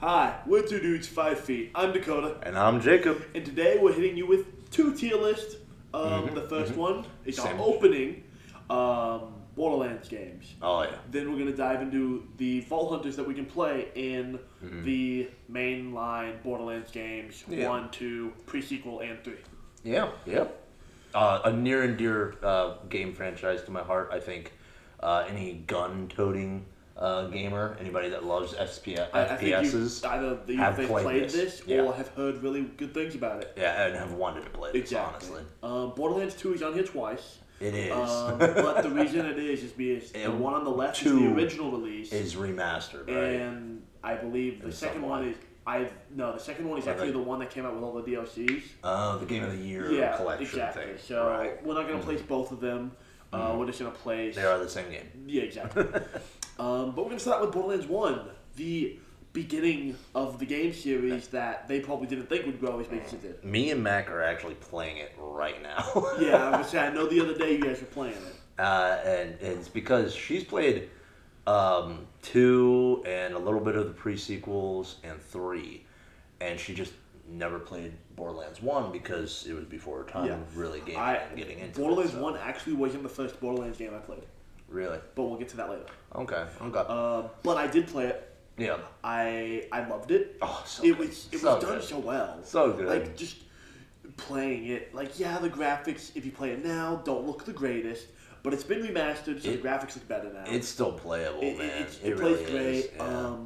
Hi, we're two dudes 5 feet. I'm Dakota. And I'm Jacob. And today we're hitting you with two tier lists. The first one is our opening Borderlands games. Oh, yeah. Then we're going to dive into the Vault Hunters that we can play in the mainline Borderlands games. 1, 2, pre-sequel, and 3. Yeah. A near and dear game franchise to my heart, I think. Any gun-toting gamer, anybody that loves FPSs, I think they've played this or have heard really good things about it. Yeah, and have wanted to play this, honestly. Borderlands 2 is on here twice. It is. But the reason it is because the one on the left is the original release. Is remastered, right? And I believe the second one is... the second one is actually the one that came out with all the DLCs. Oh, the Game of the Year collection thing. So we're not going to place both of them. We're just going to place... They are the same game. Yeah, exactly. But we're going to start with Borderlands 1, the beginning of the game series that they probably didn't think would grow as big as it did. Me and Mac are actually playing it right now. Yeah, I was going to say, I know the other day you guys were playing it. And it's because she's played 2 and a little bit of the pre-sequels and 3. And she just never played Borderlands 1 because it was before her time really getting into Borderlands 1 actually wasn't the first Borderlands game I played. Really? But we'll get to that later. Okay. But I did play it. Yeah. I loved it. Oh, so it good. was done so well. So good. Like, just playing it. Like, yeah, the graphics, if you play it now, don't look the greatest. But it's been remastered, so the graphics look better now. It's still playable, man. It really plays great. Yeah.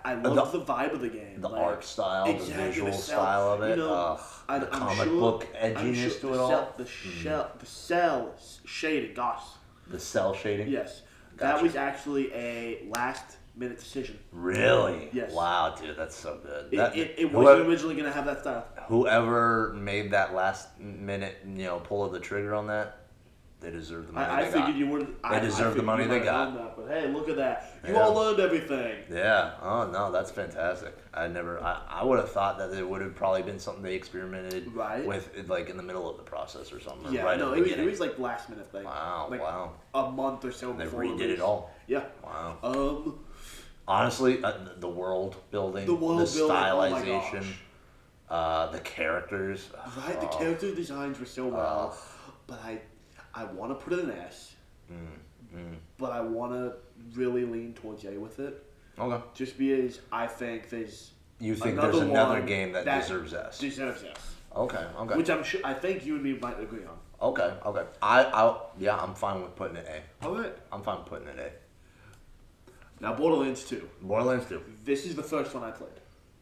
I love the vibe of the game. The art style, the visual style of it. The comic book edginess to it all. The cell shading, gosh. The cell shading? Yes. Gotcha. That was actually a last-minute decision. Really? Yes. Wow, dude, that's so good. It wasn't originally going to have that style. Whoever made that last-minute, pull of the trigger on that, they deserve the money they got. You would. They deserve the money they got. That, but hey, look at that! You all learned everything. Yeah. Oh no, that's fantastic. I would have thought that it would have probably been something they experimented with, like in the middle of the process or something. Yeah. Right it was like last minute thing. Wow. Like wow. A month or so before. They redid it all. Yeah. Wow. Honestly, the world building, the stylization, the characters. Right. The character designs were so well, but I want to put it in S, but I want to really lean towards A with it. Okay. Just because I think there's there's another game that deserves S. Deserves S. Okay. Which I think you and me might agree on. Okay. I'm fine with putting it A. All right. I'm fine with putting it A. Now Borderlands 2. Borderlands 2. This is the first one I played.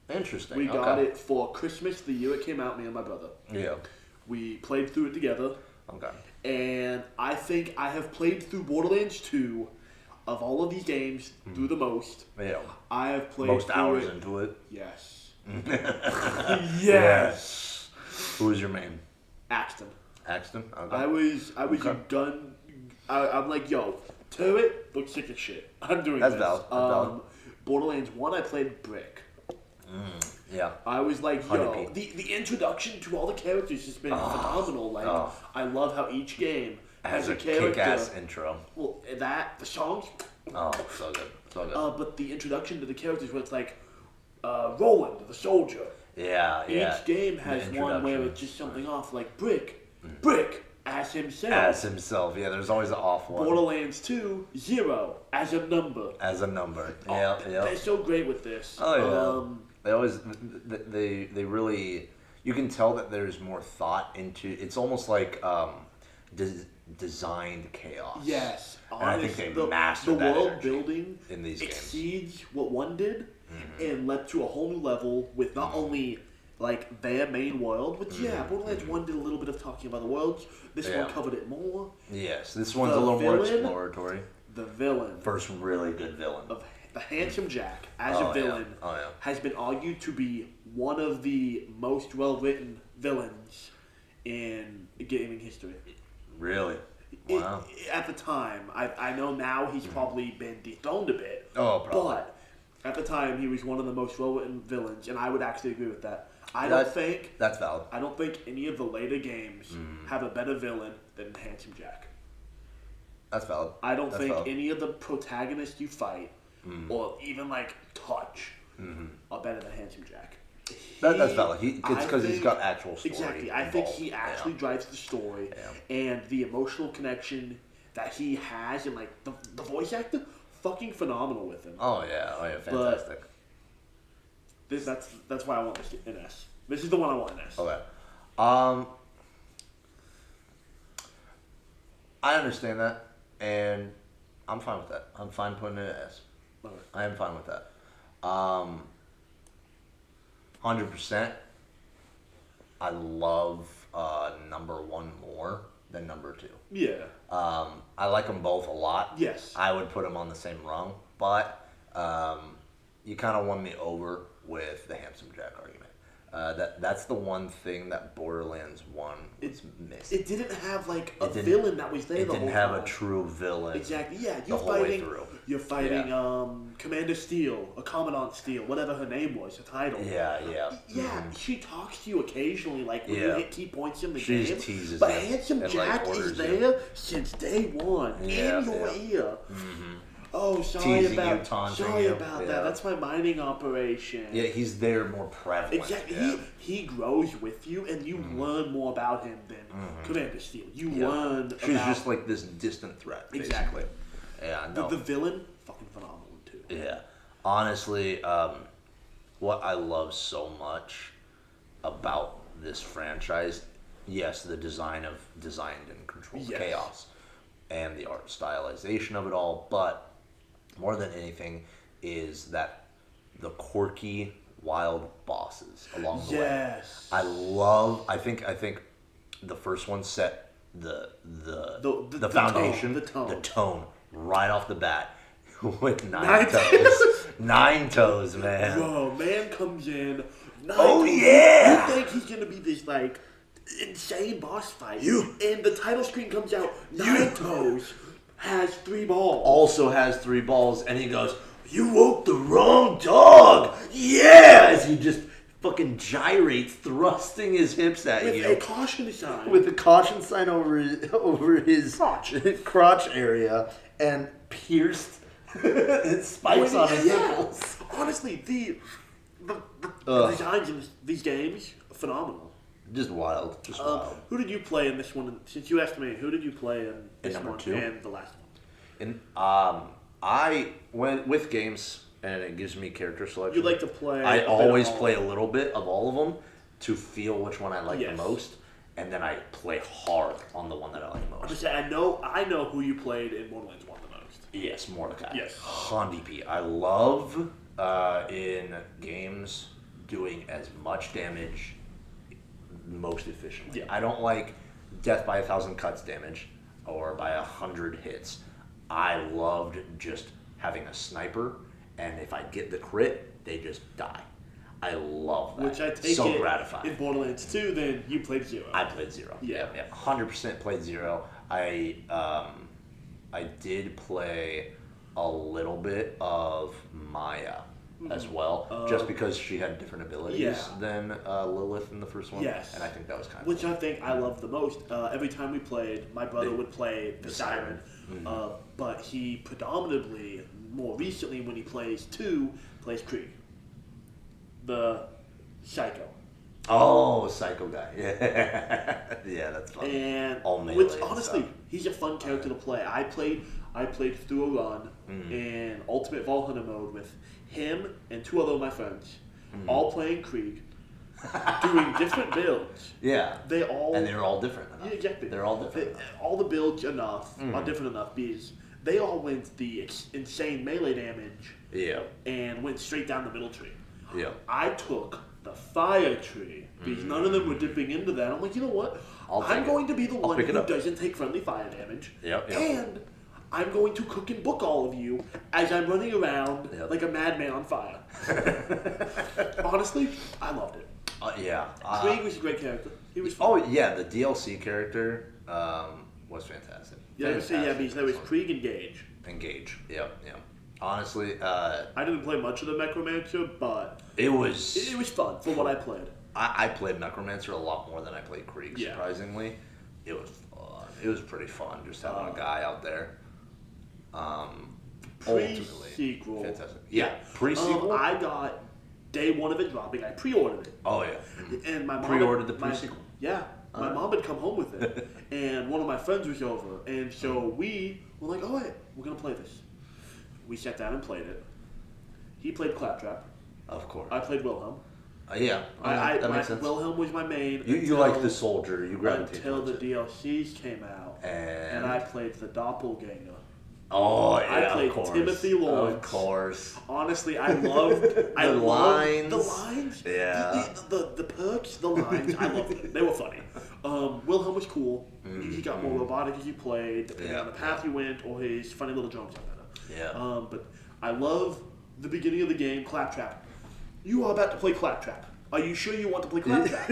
Interesting. We got it for Christmas the year it came out, me and my brother. Yeah. We played through it together. Okay. And I think I have played through Borderlands 2 of all of these games through the most. Yeah. I have played most hours into it. Yes. Yes. Who was your main? Axton. Okay. I was done. I'm like, yo, turret, look sick as shit. I'm doing That's this. valid. Borderlands 1, I played Brick. Yeah. I was like, yo, the introduction to all the characters has been phenomenal. Like, I love how each game has a character. Kick-ass intro. Well, the songs. Oh, so good. But the introduction to the characters where it's like, Roland, the soldier. Yeah. Each game has one where it's just something off, like Brick, as himself. As himself, yeah, there's always an off one. Borderlands 2, 0, as a number. Yeah. They're so great with this. Oh, yeah. They always, they really, you can tell that there's more thought into, it's almost like designed chaos. Yes. And I think they mastered that the world building in these exceeds what one did and led to a whole new level with not only like their main world, which Borderlands 1 did a little bit of talking about the worlds. This one covered it more. Yes, this one's a little more exploratory. The villain. First really good villain. The Handsome Jack, as a villain, has been argued to be one of the most well-written villains in gaming history. Really? Wow. At the time, I know now he's probably been dethroned a bit. Oh, probably. But at the time, he was one of the most well-written villains, and I would actually agree with that. That's valid. I don't think any of the later games have a better villain than Handsome Jack. That's valid. I don't think any of the protagonists you fight, or even like touch, That's valid. It's because he's got actual story. Exactly. I think he actually drives the story, and the emotional connection that he has, and like the voice actor, fucking phenomenal with him. Oh yeah, fantastic. But that's why I want this in S. This is the one I want in S. Okay. I understand that, and I'm fine with that. I'm fine putting it in S. Okay. I am fine with that. 100%. I love number one more than number two. Yeah. I like them both a lot. Yes. I would put them on the same rung, but you kind of won me over with the Handsome Jack argument. That's the one thing that Borderlands 1 was missing. It didn't have like a villain that was there the whole time. It didn't have a true villain. Exactly. Yeah, You're fighting Commander Steele, or Commandant Steele, whatever her name was, her title. Yeah. Yeah, she talks to you occasionally, like when you hit key points in the game. She teases but him Handsome Jack like, is there since day one, in your ear. Mm-hmm. Oh, sorry about that. That's my mining operation. Yeah, he's there more prevalent. Exactly. Yeah. He grows with you, and you learn more about him than Commander Steele. You learn about... She's just like this distant threat, basically. Exactly. Yeah, no. The villain, fucking phenomenal, too. Yeah. Honestly, what I love so much about this franchise, yes, the designed and controlled chaos, and the art stylization of it all, but more than anything is that the quirky, wild bosses along the way. I think the first one set the foundation, the tone right off the bat with nine toes. 9 toes, man. Bro, man comes in. Yeah! You think he's gonna be this like insane boss fight? And the title screen comes out. 9 toes has 3 balls. Also has 3 balls, and he goes, "You woke the wrong dog." Yeah, as he just fucking gyrates, thrusting his hips at you with a caution sign. With a caution sign over his crotch area, and pierced spikes on his nipples. Honestly, the designs in these games phenomenal. Just wild. Wild. Who did you play in this one? Since you asked me, who did you play in this number one 2? And the last one? And I went with games, and it gives me character selection. You like to play. I always play a little bit of all of them to feel which one I like the most, and then I play hard on the one that I like most. I'm just saying, I know who you played in Borderlands 1 the most. Yes, Mordecai. Yes. Hondi P. I love in games doing as much damage most efficiently. I don't like death by 1,000 cuts damage or by 100 hits. I loved just having a sniper, and if I get the crit, they just die. I love that. Which I take so gratifying. In Borderlands 2, then you played 0. I played 0. Yeah. 100% played 0. I did play a little bit of Maya as well, just because she had different abilities than Lilith in the first one. Yes. And I think that was kind of Which I think I loved the most. Every time we played, my brother would play the Siren. But he predominantly, more recently when he plays 2, plays Krieg. The Psycho. Oh, Psycho guy. Yeah. Yeah, that's fun. And which honestly, he's a fun character to play. I played through a run in Ultimate Valhalla mode with him and 2 other of my friends, all playing Krieg, doing different builds. Yeah. And they're all different enough. Yeah, exactly. They're all different. All the builds are different enough because they all went the insane melee damage. Yeah. And went straight down the middle tree. Yeah. I took the fire tree because none of them were dipping into that. I'm like, you know what? I'm going to be the one who doesn't take friendly fire damage. Yep. And I'm going to cook and book all of you as I'm running around like a madman on fire. Honestly, I loved it. Krieg was a great character. He was fun. Oh, yeah, the DLC character was fantastic. Yeah, because there was Krieg and Engage. Yep. Honestly, I didn't play much of the Necromancer, but it was fun for what I played. I played Necromancer a lot more than I played Krieg, surprisingly. It was fun. It was pretty fun just having a guy out there. Pre-sequel. Fantastic. Yeah, pre-sequel. I got day one of it dropping, I pre-ordered it. Oh, yeah. And my mom Pre-ordered the pre-sequel? Yeah. My mom had come home with it. And one of my friends was over. And so we were like, oh, wait, we're going to play this. We sat down and played it. He played Claptrap. Of course. I played Wilhelm. Yeah. That makes sense. Wilhelm was my main. You like the soldier. You gravitate until the towards it. DLCs came out. And I played the Doppelganger. Oh, yeah, I played of course. Timothy Lawrence. Of course. Honestly, I loved the lines. The lines. Yeah. The perks, the lines. I loved them. They were funny. Wilhelm was cool. He got more robotic as you played, depending on the path you went, or his funny little jokes got better. Yeah. But I love the beginning of the game, Claptrap. You are about to play Claptrap. Are you sure you want to play Claptrap?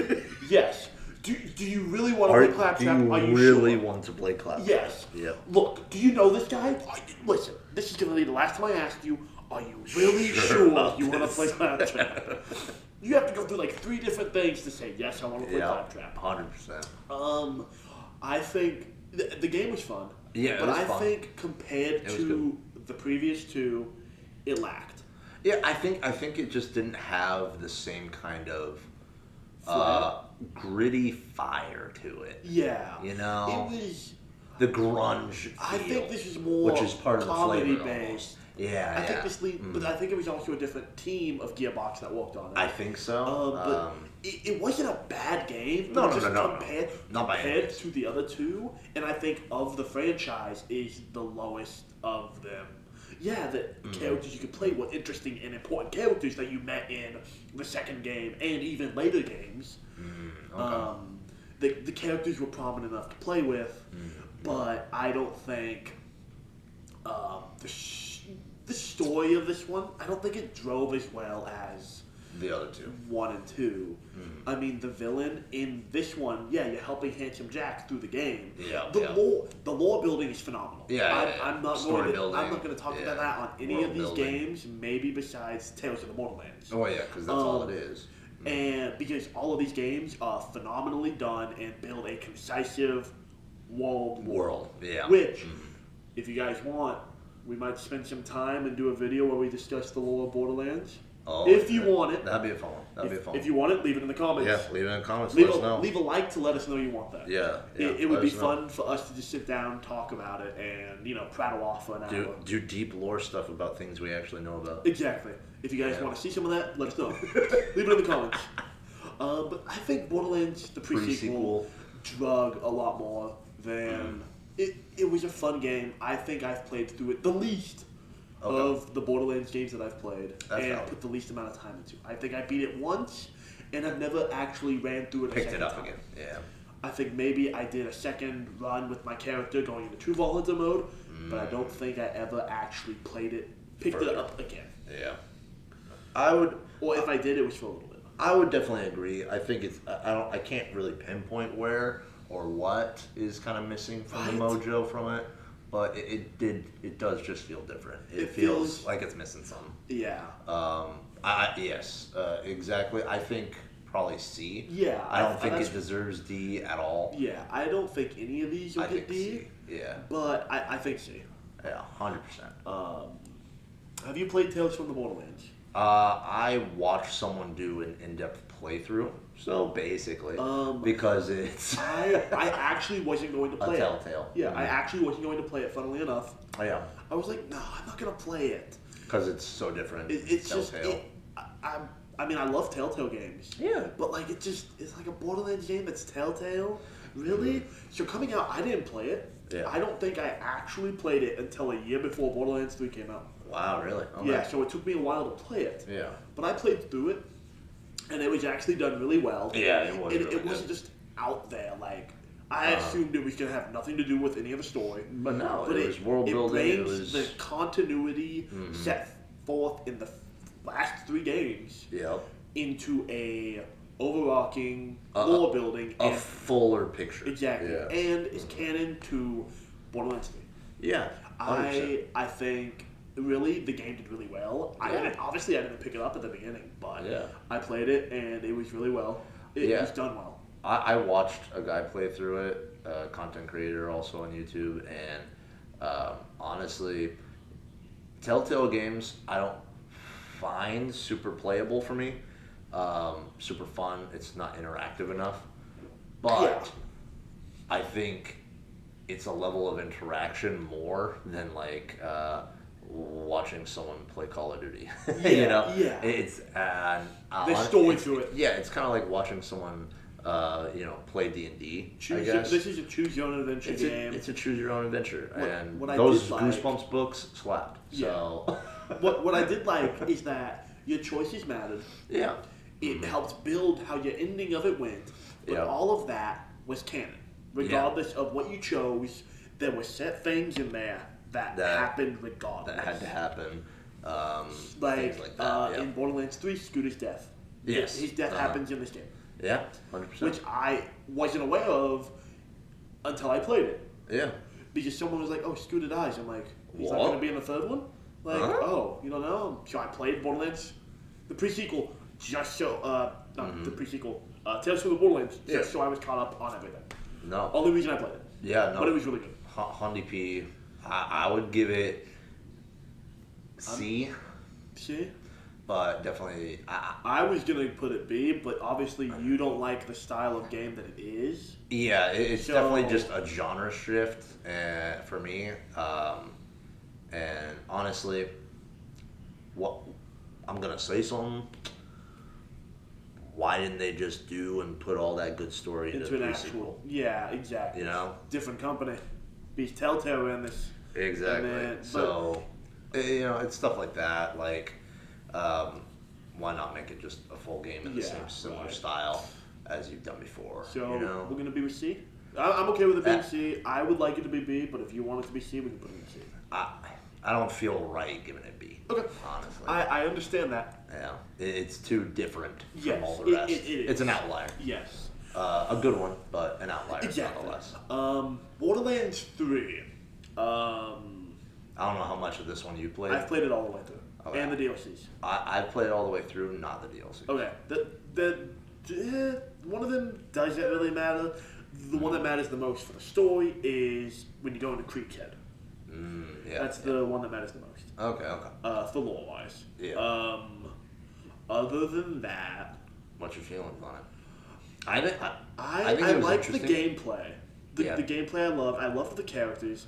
Yes. Do you really want to play Claptrap? Do you really want to play Claptrap? Yes. Yep. Look, do you know this guy? Listen, this is going to be the last time I ask you, are you really sure you want to play Claptrap? You have to go through like 3 different things to say, yes, I want to play Claptrap. 100%. I think the game was fun. Yeah, but it was I fun. think compared to the previous 2, it lacked. Yeah, I think it just didn't have the same kind of gritty fire to it. Yeah. You know? It was... The grunge feel, I think this is more which is part of the comedy flavor based. almost. Yeah, I think this but I think it was also a different team of Gearbox that worked on it. I think so. But it wasn't a bad game. No. Compared to the other 2, and I think of the franchise is the lowest of them. Yeah, the characters you could play were interesting and important characters that you met in the second game and even later games. The characters were prominent enough to play with, but I don't think the story of this one, I don't think it drove as well as the other 2. 1 and 2. I mean, the villain in this one, you're helping Handsome Jack through the game. Yeah. The lore building is phenomenal. I'm not Story going to talk about that on any of these games, maybe besides Tales of the Borderlands. Oh yeah, because that's all it is. And because all of these games are phenomenally done and build a concise world. Yeah. Which, if you guys want, we might spend some time and do a video where we discuss the lore of Borderlands. Oh, if you want it. That'd be a fun one. If you want it, leave it in the comments. Yeah, leave it in the comments. Leave let us know. Leave a like to let us know you want that. Yeah. It would be fun for us to just sit down, talk about it, and prattle off for an hour. Do deep lore stuff about things we actually know about. Exactly. If you guys want to see some of that, let us know. Leave it in the comments. But I think Borderlands, the pre-sequel, drug a lot more than... It was a fun game. I think I've played through it the least of the Borderlands games that I've played. Put the least amount of time into. I think I beat it once, and I've never actually ran through it a second time. Picked it up again, yeah. I think maybe I did a second run with my character going into True Vault Hunter mode, but I don't think I ever actually picked it up again. Yeah. Or if I did, it was for a little bit. I would definitely agree. I think it's. I can't really pinpoint where or what is kind of missing from the mojo from it, but it does just feel different. It feels like it's missing something. Yeah. Yes. Exactly. I think probably C. Yeah. I don't think it deserves D at all. Yeah. I don't think any of these will get D. C. Yeah. But I think C. Yeah. 100%. Have you played Tales from the Borderlands? I watched someone do an in-depth playthrough, so basically, because it's I actually wasn't going to play a Telltale. Yeah, I actually wasn't going to play it. Funnily enough, yeah. I was like, no, I'm not going to play it because it's so different. It's Telltale. just I mean, I love Telltale games. Yeah, but like it's like a Borderlands game that's Telltale. Really? So coming out, I didn't play it. Yeah. I don't think I actually played it until a year before Borderlands 3 came out. Wow, really? Okay. Yeah, so it took me a while to play it. Yeah. But I played through it, and it was actually done really well. Yeah, it was. It wasn't just out there. Like, I assumed it was going to have nothing to do with any of the story. But no, it was world building. It brings the continuity set forth in the last 3 games into a overarching lore building. A fuller picture. Exactly. Yeah. And it's canon to Borderlands 3. Yeah. 100%. I think really the game did really well. I didn't pick it up at the beginning, but I played it and it was really well. It was done well. I watched a guy play through it, a content creator also on YouTube, and honestly, Telltale games I don't fine, super playable for me, super fun. It's not interactive enough, but I think it's a level of interaction more than like watching someone play Call of Duty. You know, it's the story to it. Yeah, it's kind of like watching someone play D&D. This is a choose your own adventure game. It's a choose your own adventure, and what those Goosebumps books slapped. So what I did like is that your choices mattered. Yeah, it helped build how your ending of it went. But all of that was canon, regardless of what you chose. There were set things in there that happened regardless. That had to happen. Things like that. In Borderlands 3, Scooter's death. Yes, his death happens in this game. Yeah, 100%. Which I wasn't aware of until I played it. Yeah. Because someone was like, "Oh, Scooter dies." I'm like, "He's not going to be in the third one?" Like, oh, you don't know? So I played Borderlands, the pre-sequel, just so not the pre-sequel, Tales from the Borderlands, just so I was caught up on everything. No. Only reason I played it. Yeah, no. But it was really good. Hondy P, I would give it C. C? But definitely, I was gonna put it B, but obviously you don't like the style of game that it is. Yeah, it's definitely just a genre shift for me. And honestly, what I'm gonna say something. Why didn't they just do and put all that good story into an actual? Yeah, exactly. You know, different company. Beast Telltale ran this. Exactly. So, it's stuff like that. Like, why not make it just a full game in the same similar style as you've done before? So we're gonna be with C. I'm okay with it being C. I would like it to be B, but if you want it to be C, we can put it in C. I don't feel right giving it B. Okay. Honestly. I understand that. Yeah. It's too different from all the rest. It is. It's an outlier. Yes. A good one, but an outlier Exactly. nonetheless. Borderlands 3. I don't know how much of this one you played. I've played it all the way through. Okay. And the DLCs. I've played it all the way through, not the DLC. Okay. One of them doesn't really matter. The one that matters the most for the story is when you go into Creek's Head. That's the one that matters the most. Okay. For lore-wise. Yeah. Other than that, what's your feelings on it? I think I like the gameplay. The gameplay I love. I love the characters.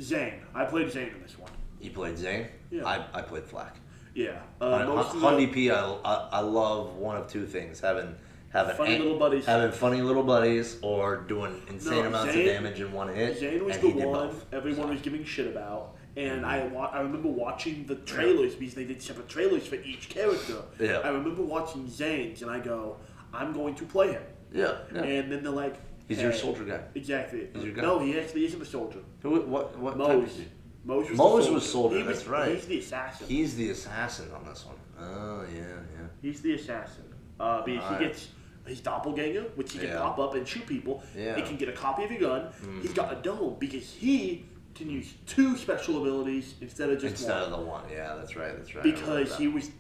Zane. I played Zane in this one. You played Zane? Yeah. I played Flack. Yeah. Hondy P, I love one of two things: having funny little buddies, having funny little buddies, or doing insane amounts of damage in one hit. Zane was the one everyone was giving shit about, and I remember watching the trailers because they did separate trailers for each character. Yeah. I remember watching Zane's, and I go, I'm going to play him. Yeah. And then they're like, he's your soldier guy. Exactly. He's your guy. No, he actually isn't a soldier. What Mose. type is he? Mose was soldier. That's right. He's the assassin. He's the assassin on this one. Oh yeah. He's the assassin. Because he gets his doppelganger, which he can pop up and shoot people. Yeah. He can get a copy of your gun. He's got a dome because he can use 2 special abilities instead of just one. Instead of the one. Yeah, that's right. Because he was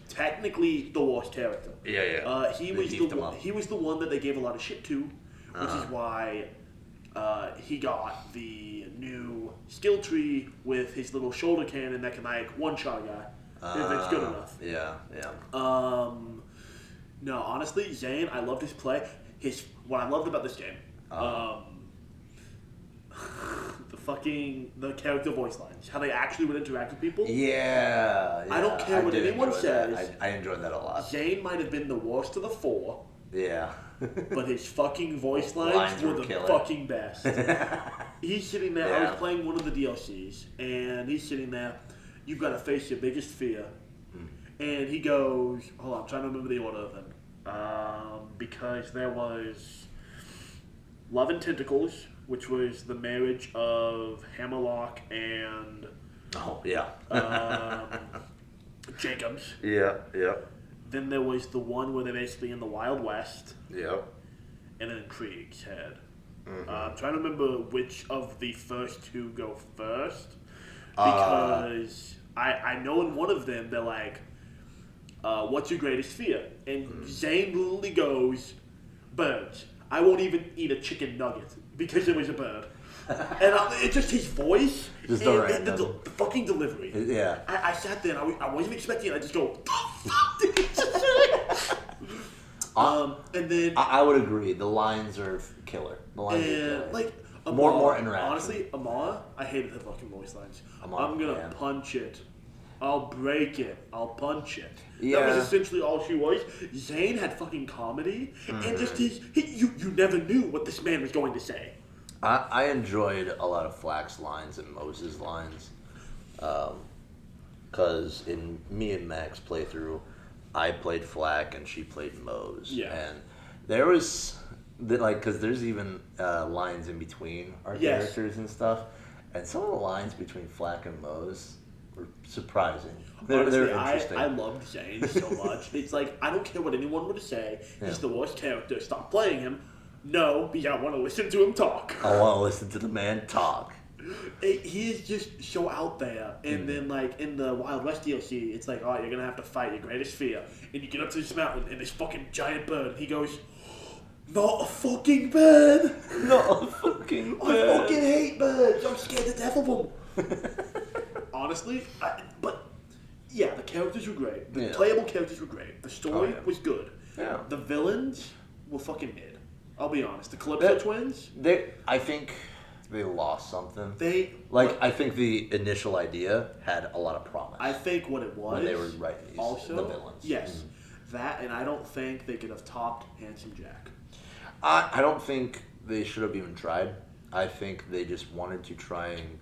technically the worst character. Yeah. He was the one that they gave a lot of shit to, which is why he got the new skill tree with his little shoulder cannon that can one-shot a guy if it's good enough. Yeah. No, honestly, Zane, I loved his play. What I loved about this game, the character voice lines, how they actually would interact with people. Yeah. I don't care what anyone says. I enjoyed that a lot. Zane might have been the worst of the 4. Yeah. But his fucking voice lines were the fucking best. He's sitting there. I was playing one of the DLCs, and he's sitting there. You've got to face your biggest fear. And he goes, hold on, I'm trying to remember the order of them. Because there was Love and Tentacles, which was the marriage of Hammerlock and Jacobs. Yeah. Then there was the one where they're basically in the Wild West. Yep. And then Krieg's Head. I'm trying to remember which of the first 2 go first. Because I know in one of them they're like, what's your greatest fear? And Zane literally goes, birds. I won't even eat a chicken nugget because it was a bird. And it's just his voice Just and the fucking delivery. Yeah. I sat there and I wasn't expecting it. I just go, and then I would agree. The lines are killer. The lines are killer. like more interaction. Honestly, Amara, I hated her fucking voice lines. Amara, I'm gonna punch it. I'll break it. I'll punch it. Yeah. That was essentially all she was. Zane had fucking comedy, and just you never knew what this man was going to say. I enjoyed a lot of Flack's lines and Moses' lines, because in me and Max playthrough, I played Flack and she played Mose. Yeah. And there was because there's even lines in between our characters and stuff, and some of the lines between Flack and Mose were surprising. Honestly, they're interesting. I loved Zane so much. It's like, I don't care what anyone would say. He's the worst character. Stop playing him. No, because I want to listen to him talk. I want to listen to the man talk. He is just so out there. And then, like, in the Wild West DLC, it's like, all right, you're going to have to fight your greatest fear. And you get up to this mountain, and this fucking giant bird, he goes, not a fucking bird! Not a fucking bird. I fucking hate birds! I'm scared to death of them! Honestly, but yeah, the characters were great. The playable characters were great. The story was good. Yeah. The villains were fucking mid. I'll be honest. The Calypso twins. I think they lost something. I think the initial idea had a lot of promise. I think what it was when they were writing the villains. Yes, that, and I don't think they could have topped Handsome Jack. I don't think they should have even tried. I think they just wanted to try and.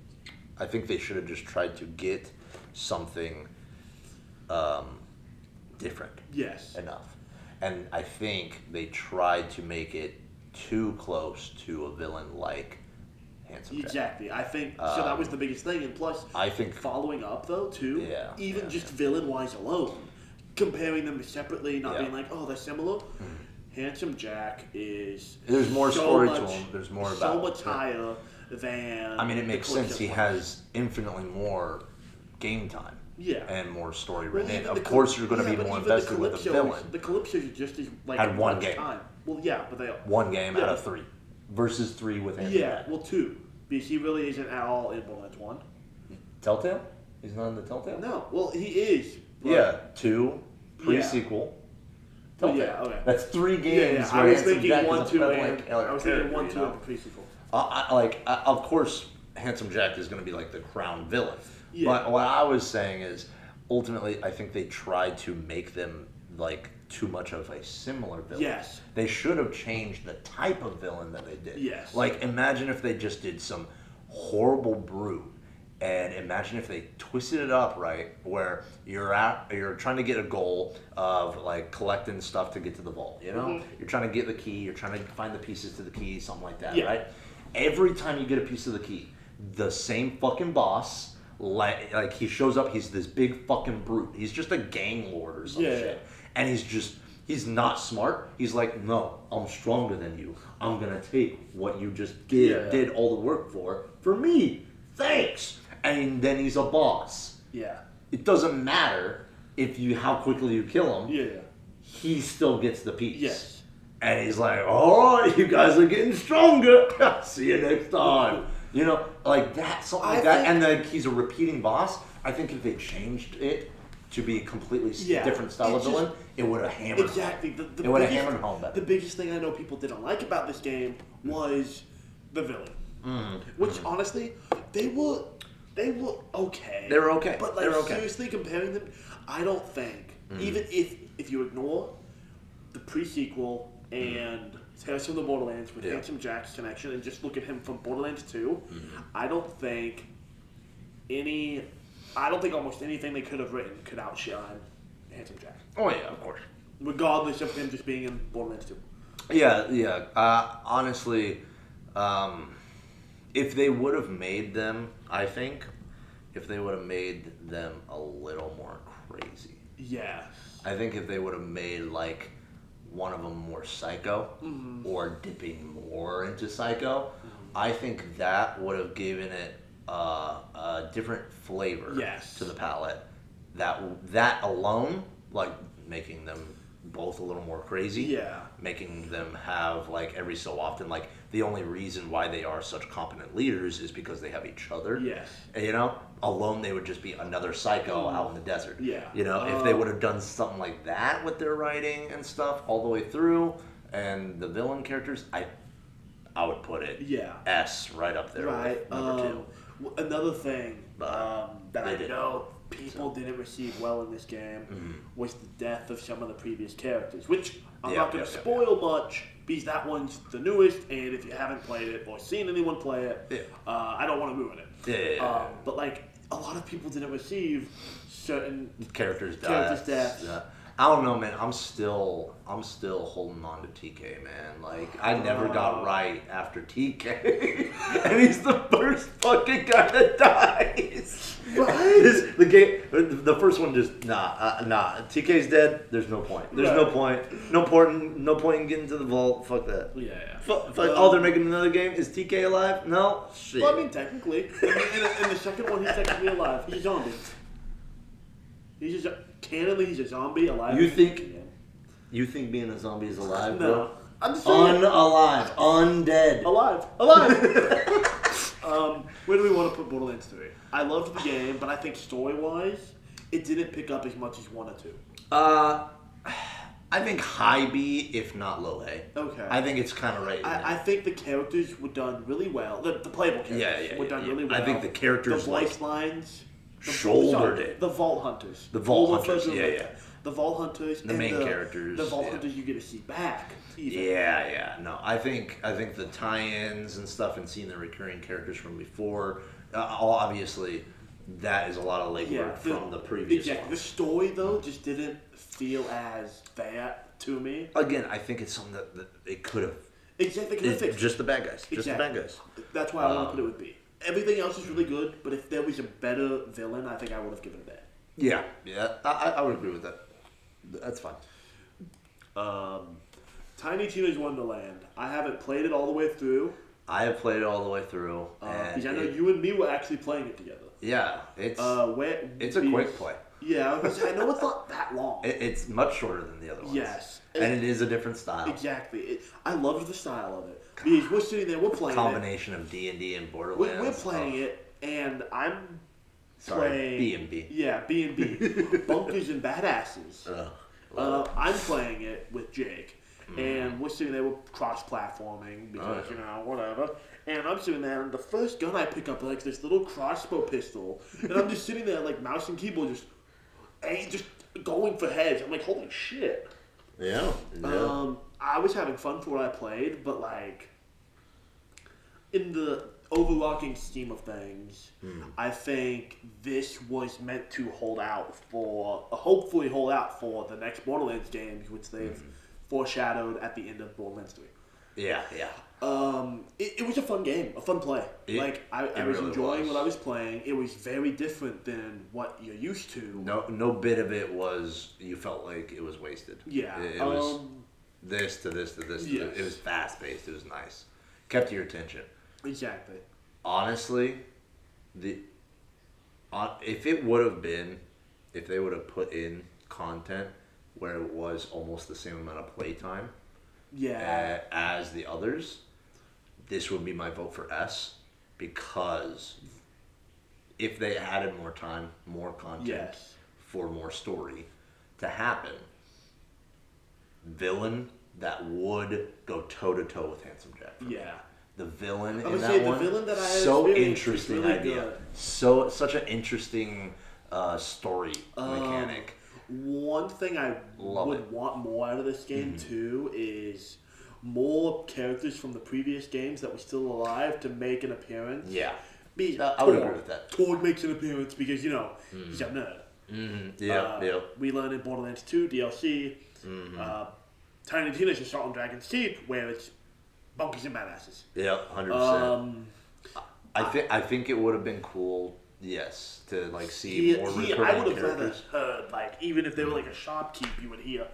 I think they should have just tried to get something different. Yes. Enough. And I think they tried to make it too close to a villain like Handsome Jack. Exactly. I think so. That was the biggest thing, and plus, I think following up though too. Even just villain wise alone, comparing them separately, not being like, oh, they're similar. Handsome Jack is. There's more story to him. There's more about. So much higher than. I mean, it makes sense. He has infinitely more game time. Yeah. And more story written in. Of course, you're going to be more invested with the villain. The Calypsos are just as like had one game. Time. Well, yeah, but they one game out of 3 versus 3 with him. Yeah, well, 2 because he really isn't at all in Borderlands 1. Telltale? He's not in the Telltale? No, well, he is. Yeah, 2 pre-sequel. Telltale. Yeah, okay. That's 3 games. Yeah. I was thinking 1, 2, and I was thinking 1, 2 and pre-sequel. Of course, Handsome Jack is going to be like the crown villain. Yeah. But what I was saying is, ultimately, I think they tried to make them like too much of a similar villain. Yes. They should have changed the type of villain that they did. Yes. Like, imagine if they just did some horrible brute, and imagine if they twisted it up right, where you're trying to get a goal of like collecting stuff to get to the vault. You know, you're trying to get the key, you're trying to find the pieces to the key, something like that, right? Every time you get a piece of the key, the same fucking boss. Like he shows up, he's this big fucking brute. He's just a gang lord or some shit. And he's not smart. He's like, no, I'm stronger than you. I'm gonna take what you just did all the work for me. Thanks. And then he's a boss. Yeah. It doesn't matter how quickly you kill him. Yeah. He still gets the piece. Yes. And he's like, all right, you guys are getting stronger. See you next time. You know, like that, something like that. And then he's a repeating boss. I think if they changed it to be a completely different style of villain, it would have hammered exactly. home. It would have hammered home better. The biggest thing I know people didn't like about this game was the villain. Which, honestly, they were okay. They were okay. But, like, seriously, comparing them, I don't think, even if you ignore the pre-sequel and Tales from the Borderlands with Handsome Jack's connection and just look at him from Borderlands 2, I don't think almost anything they could have written could outshine Handsome Jack. Oh yeah, of course. Regardless of him just being in Borderlands 2. Yeah. Honestly, if they would have made them, a little more crazy. Yeah. I think if they would have made like one of them more psycho or dipping more into psycho, I think that would have given it a different flavor to the palate. That alone, like making them both a little more crazy. Yeah. Making them have, like, every so often, like, the only reason why they are such competent leaders is because they have each other. Yes. And, you know, alone they would just be another psycho out in the desert. Yeah. You know, if they would have done something like that with their writing and stuff all the way through, and the villain characters, I would put it S right up there with number 2. Another thing that I know people So. didn't receive well in this game was the death of some of the previous characters, which I'm Yeah, not going to spoil much because that one's the newest, and if you haven't played it or seen anyone play it, I don't want to ruin it. But like a lot of people didn't receive certain characters' deaths. Yeah. I don't know, man. I'm still holding on to TK, man. Like, I never got right after TK, and he's the first fucking guy that dies. Right? The first one just nah. TK's dead. There's no point. There's no point. No point in getting to the vault. Fuck that. Yeah. Oh, they're making another game. Is TK alive? No. Shit. Well, I mean, technically, in the second one, he's technically alive. He's a zombie. Canonically, he's a zombie alive. You think being a zombie is alive, bro? No. I'm just saying. Unalive. Undead. Alive. Where do we want to put Borderlands 3? I loved the game, but I think story-wise, it didn't pick up as much as 1 or 2. I think high B, if not low A. Okay. I think it's kind of right. I think the characters were done really well. The playable characters were done really well. I think the characters the voice lines shouldered it. The Vault Hunters. The Vault Hunters, The Vault Hunters. The main characters. The Vault Hunters you get to see back. Even. Yeah. No, I think the tie-ins and stuff and seeing the recurring characters from before, obviously, that is a lot of legwork from the previous one. The story, though, just didn't feel as there to me. Again, I think it's something that it could have. Exactly. Just the bad guys. Just the bad guys. That's why I want to put it with B. Everything else is really good, but if there was a better villain, I think I would have given it that. Yeah, I would agree with that. That's fine. Tiny Tina's Wonderland. I haven't played it all the way through. I have played it all the way through. Because I know you and me were actually playing it together. Yeah, it's a quick play. Yeah, I know it's not that long. It's much shorter than the other ones. Yes. And it is a different style. Exactly. I loved the style of it. Because we're sitting there, we're playing combination of D&D and Borderlands. We're playing it, and I'm playing... B&B. Yeah, B&B. Bunkers and Badasses. I'm playing it with Jake. And we're sitting there, we're cross-platforming, because, whatever. And I'm sitting there, and the first gun I pick up, like, this little crossbow pistol. And I'm just sitting there, like, mouse and keyboard, just going for heads. I'm like, holy shit. Yeah. I was having fun for what I played, but, like, in the overarching scheme of things, I think this was meant to hopefully hold out for the next Borderlands games, which they've foreshadowed at the end of Borderlands 3. Yeah. It was a fun game, a fun play. I was really enjoying what I was playing. It was very different than what you're used to. No bit of it was, you felt like it was wasted. Yeah. It was this to this to this. Yes. It was fast-paced. It was nice. Kept your attention. Exactly. Honestly, if they would have put in content where it was almost the same amount of playtime as the others, this would be my vote for S, because if they added more time, more content for more story to happen, villain that would go toe-to-toe with Handsome Jack. Yeah. The villain I in would that say one, the villain that I had so experienced interesting was really idea. good. Such an interesting story mechanic. One thing I would want more out of this game too is more characters from the previous games that were still alive to make an appearance. Yeah. I would agree with that. Torg makes an appearance because, he's a nerd. Yeah. We learned in Borderlands 2 DLC, Tiny Tina's Assault on Dragon's Teeth, where it's bunkers and badasses. Yeah, 100%. I think it would have been cool, yes, to see more recurring characters. I would have rather heard, even if they were like a shopkeep, you would hear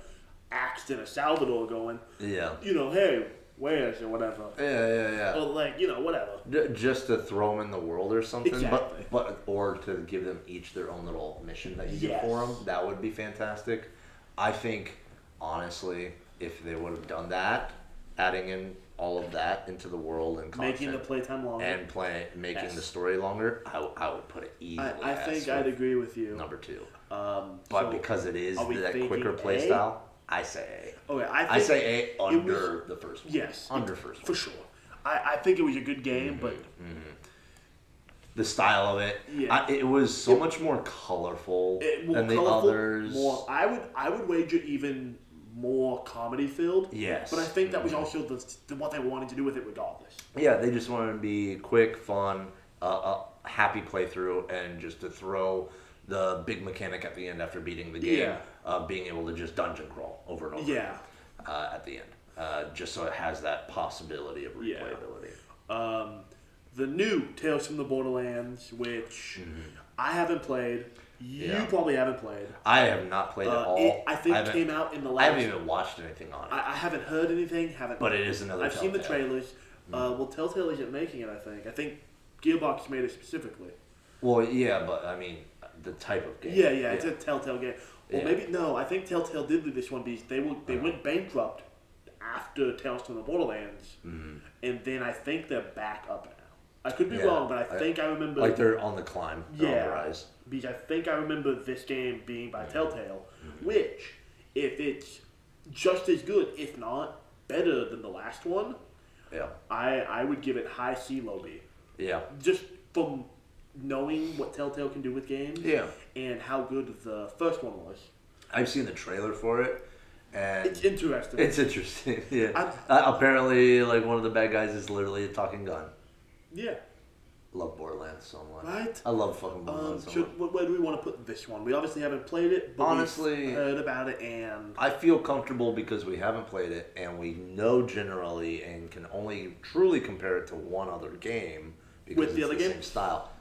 Axton or Salvador going, hey, where's or whatever. Yeah. Or whatever. Just to throw them in the world or something, exactly. or to give them each their own little mission that you do for them. That would be fantastic. I think, honestly, if they would have done that, adding in all of that into the world and content, making the playtime longer and making the story longer, I would put it easily. I think I'd agree with you. Number 2. But But because it is that quicker play style, I say A. Okay, I say A under the first one. Yes, under first one. for sure. I think it was a good game, but the style of it, yeah. It was so much more colorful than the others. More, I would wager even more comedy filled. Yes, but I think that was also what they wanted to do with it, regardless. Yeah, they just wanted to be quick, fun, happy playthrough, and just to throw the big mechanic at the end after beating the game, being able to just dungeon crawl over and over. Yeah. At the end, just so it has that possibility of replayability. The new Tales from the Borderlands, which I haven't played. You probably haven't played. I have not played at all. I think it came out in the last... I haven't even watched anything on it. I haven't heard anything. But it is another I've Telltale. seen the trailers. Well, Telltale isn't making it, I think. I think Gearbox made it specifically. Well, yeah, but I mean, the type of game. Yeah, it's a Telltale game. Well, maybe... No, I think Telltale did do this one because they went bankrupt after Tales from the Borderlands. And then I think they're back up now. I could be wrong, but I think I remember... Like they're on the climb. They're on the rise. Because I think I remember this game being by Telltale, which, if it's just as good, if not better than the last one, I would give it high C, low B. Yeah. Just from knowing what Telltale can do with games and how good the first one was. I've seen the trailer for it. And it's interesting. It's interesting, apparently, like, one of the bad guys is literally a talking gun. Yeah. Love Borderlands so much. Right? I love fucking Borderlands so much. Where do we want to put this one? We obviously haven't played it, but honestly, we've heard about it, and... I feel comfortable because we haven't played it, and we know generally and can only truly compare it to one other game because with the other game? Same style.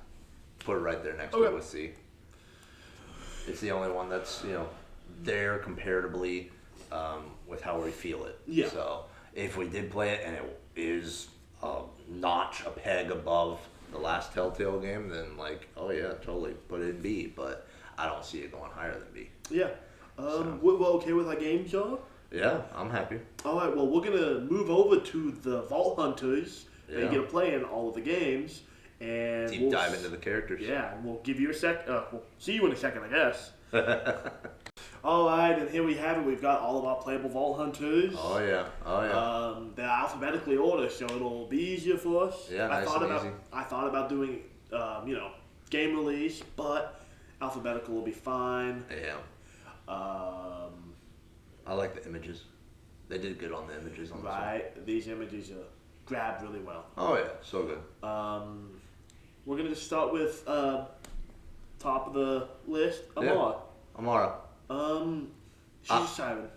Put it right there next to it with C. It's the only one that's, there comparatively with how we feel it. Yeah. So, if we did play it and it is a notch, a peg above the last Telltale game, then totally put it in B, but I don't see it going higher than B. Yeah. We're okay with our game, John? Yeah, I'm happy. Alright, well, we're going to move over to the Vault Hunters. They get to play in all of the games. And Deep dive into the characters. Yeah, and we'll give you a sec. We'll see you in a second, I guess. Alright, and here we have it. We've got all of our playable Vault Hunters. Oh, yeah. They're alphabetically ordered, so it'll be easier for us. Yeah, nice and easy. I thought about doing, game release, but alphabetical will be fine. Yeah. I like the images. They did good on the images on this one. Right. These images are grabbed really well. Oh, yeah. So good. We're going to just start with top of the list, Amara. Amara. She's a siren.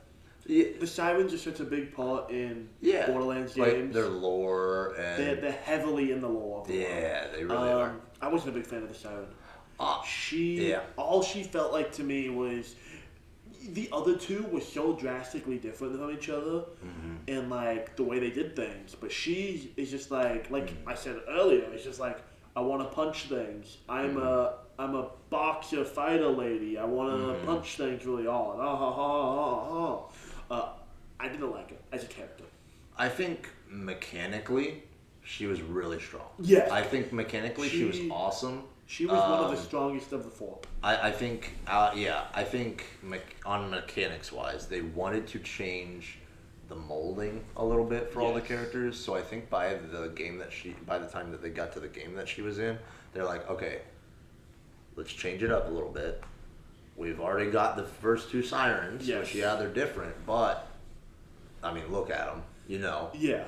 Yeah. The sirens are such a big part in Borderlands games. Like their lore and... They're heavily in the lore of the world. They really are. I wasn't a big fan of the siren. All she felt like to me was... The other two were so drastically different from each other in, like, the way they did things. But she is just like I said earlier, it's just like, I want to punch things. I'm a boxer fighter lady. I want to punch things really hard. I didn't like her as a character. I think mechanically, she was really strong. Yes. I think mechanically she was awesome. She was one of the strongest of the four. I think on mechanics wise, they wanted to change the molding a little bit for all the characters. So I think by the time that they got to the game that she was in, they're like, okay, let's change it up a little bit. We've already got the first two sirens, which they're different, but I mean, look at them, Yeah.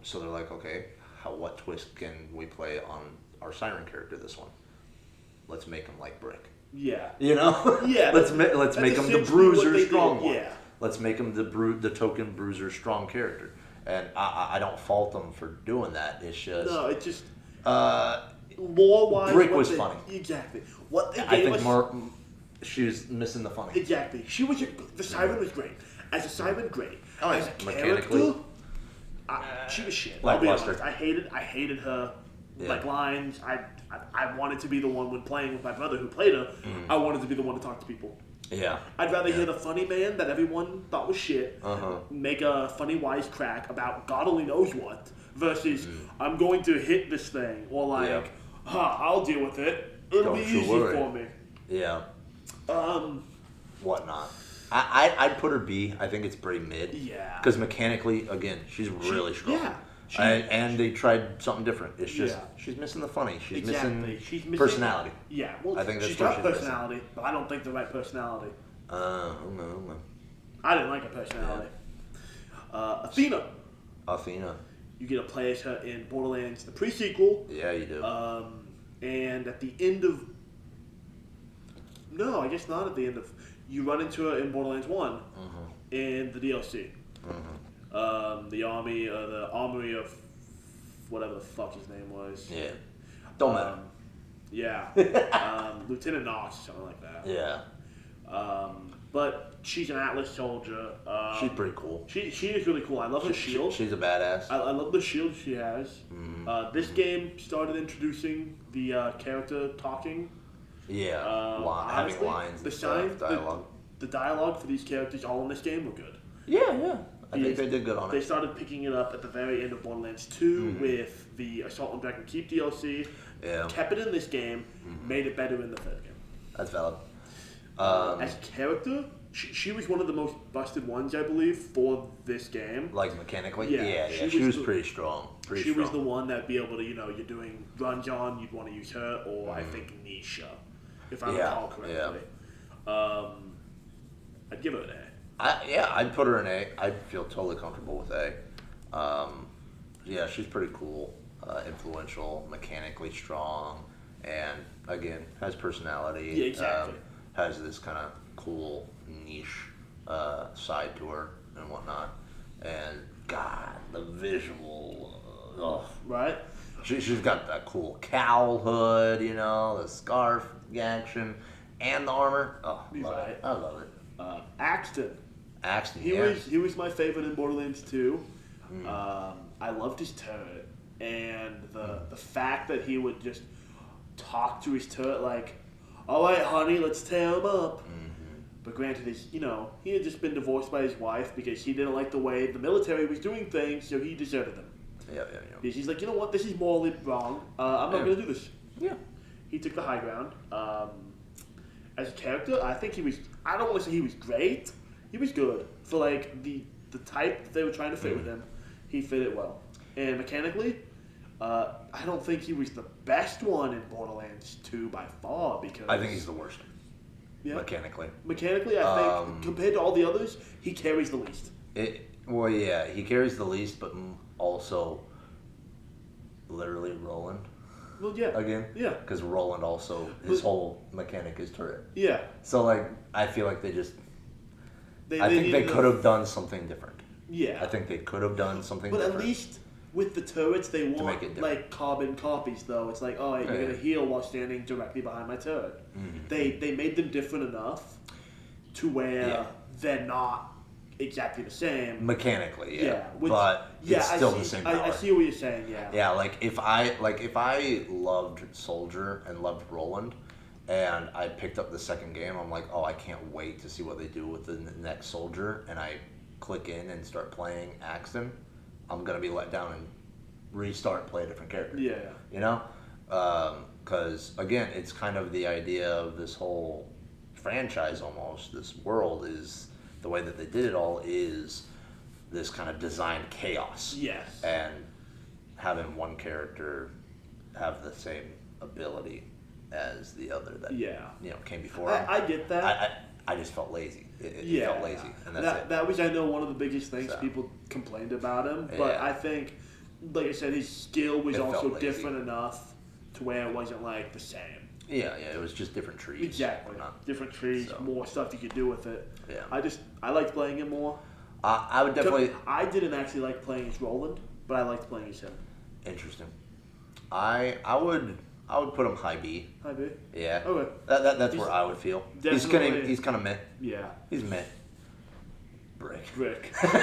So they're like, okay, what twist can we play on our siren character this one? Let's make him like Brick. Yeah. Yeah. let's make him the bruiser strong one. Yeah. Let's make him the token bruiser strong character. And I don't fault them for doing that. It's just it's just lore-wise. Brick was funny. Exactly. What they gave us, she was missing the funny. Exactly. The siren was great. As a siren, great. As a mechanically, character, she was shit. I'll be honest. I hated her lines. I wanted to be the one when playing with my brother who played her. I wanted to be the one to talk to people. Yeah. I'd rather hear the funny man that everyone thought was shit Uh-huh. make a funny wisecrack about God only knows what versus I'm going to hit this thing or like, I'll deal with it. It'll be easy for me. Yeah. Whatnot. I'd put her B. I think it's pretty mid. Yeah. Because mechanically, again, she's really strong. Yeah. And they tried something different. It's just she's missing the funny. She's missing personality. Yeah, well, I think that's she's what got she's personality, but I don't think the right personality. No. I didn't like her personality. Athena. Athena. You get to play as her in Borderlands, the pre-sequel. Yeah, you do. And at the end of... No, I guess not at the end of... You run into her in Borderlands 1 in the DLC. The armory of whatever the fuck his name was. Yeah. Don't matter. Yeah. Lieutenant Knox, something like that. Yeah. But she's an Atlas soldier. She's pretty cool. She is really cool. I love her shield. She's a badass. I love the shield she has. This game started introducing the character talking. Yeah. Honestly, having lines and stuff, dialogue. The dialogue for these characters all in this game were good. Yeah. I think they did good on it. They started picking it up at the very end of Borderlands 2 with the Assault on Dragon Keep DLC. Yeah. Kept it in this game, made it better in the third game. That's valid. As a character, she was one of the most busted ones, I believe, for this game. Like mechanically? Yeah. She was pretty strong. She was the one that'd be able to, you're doing runs on, you'd want to use her, or I think Nisha, if I recall correctly. I'd give her an A. I'd put her in A. I'd feel totally comfortable with A. Yeah, she's pretty cool, influential, mechanically strong, and again has personality. Yeah, exactly. Has this kind of cool niche side to her and whatnot. And God, the visual, right? She's got that cool cowl hood, the scarf action, and the armor. Oh, love it. I love it. Axton. He was my favorite in Borderlands 2. I loved his turret, and the fact that he would just talk to his turret like, "All right, honey, let's tear him up." But granted, he had just been divorced by his wife because he didn't like the way the military was doing things, so he deserted them. Yeah. Because he's like, you know what, this is morally wrong. I'm not going to do this. Yeah. He took the high ground. As a character, I think he was. I don't want to say he was great. He was good for like the type that they were trying to fit with him. He fit it well, and mechanically, I don't think he was the best one in Borderlands 2 by far because I think he's the worst. Yeah. Mechanically, I think compared to all the others, he carries the least. He carries the least, but also literally Roland. Well, yeah. Again? Yeah. Because Roland also, his whole mechanic is turret. Yeah. So, I feel like they could have done something different. Yeah. I think they could have done something different. But at least with the turrets, they want, carbon copies, though. It's like, oh, you're going to heal while standing directly behind my turret. They made them different enough to where they're not exactly the same mechanically, yeah. But it's still the same power. I see what you're saying. Yeah, if I loved Soldier and loved Roland, and I picked up the second game, I'm like, oh, I can't wait to see what they do with the next Soldier, and I click in and start playing Axton, I'm gonna be let down and restart and play a different character. Yeah. Because again, it's kind of the idea of this whole franchise almost. This world is. The way that they did it all is this kind of designed chaos. Yes. And having one character have the same ability as the other that came before him. I get that. I just felt lazy. It felt lazy, and that's it. That was, I know, one of the biggest things people complained about him. But I think, like I said, his skill was also different enough to where it wasn't the same. Yeah, it was just different trees. Exactly. Different trees, more stuff you could do with it. Yeah. I liked playing him more. I would definitely... I didn't actually like playing as Roland, but I liked playing as him. Interesting. I would put him high B. High B? Yeah. Okay. That's where I would feel. He's kind of meh. Yeah. He's meh. Brick. Brick. The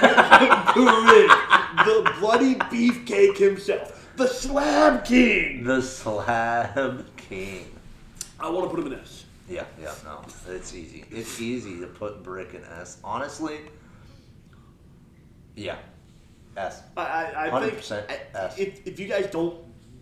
bloody beefcake himself. The Slab King. The Slab King. I want to put him in S. Yeah, no, it's easy. It's easy to put brick in S. Honestly, yeah, S. I 100% think S. if you guys don't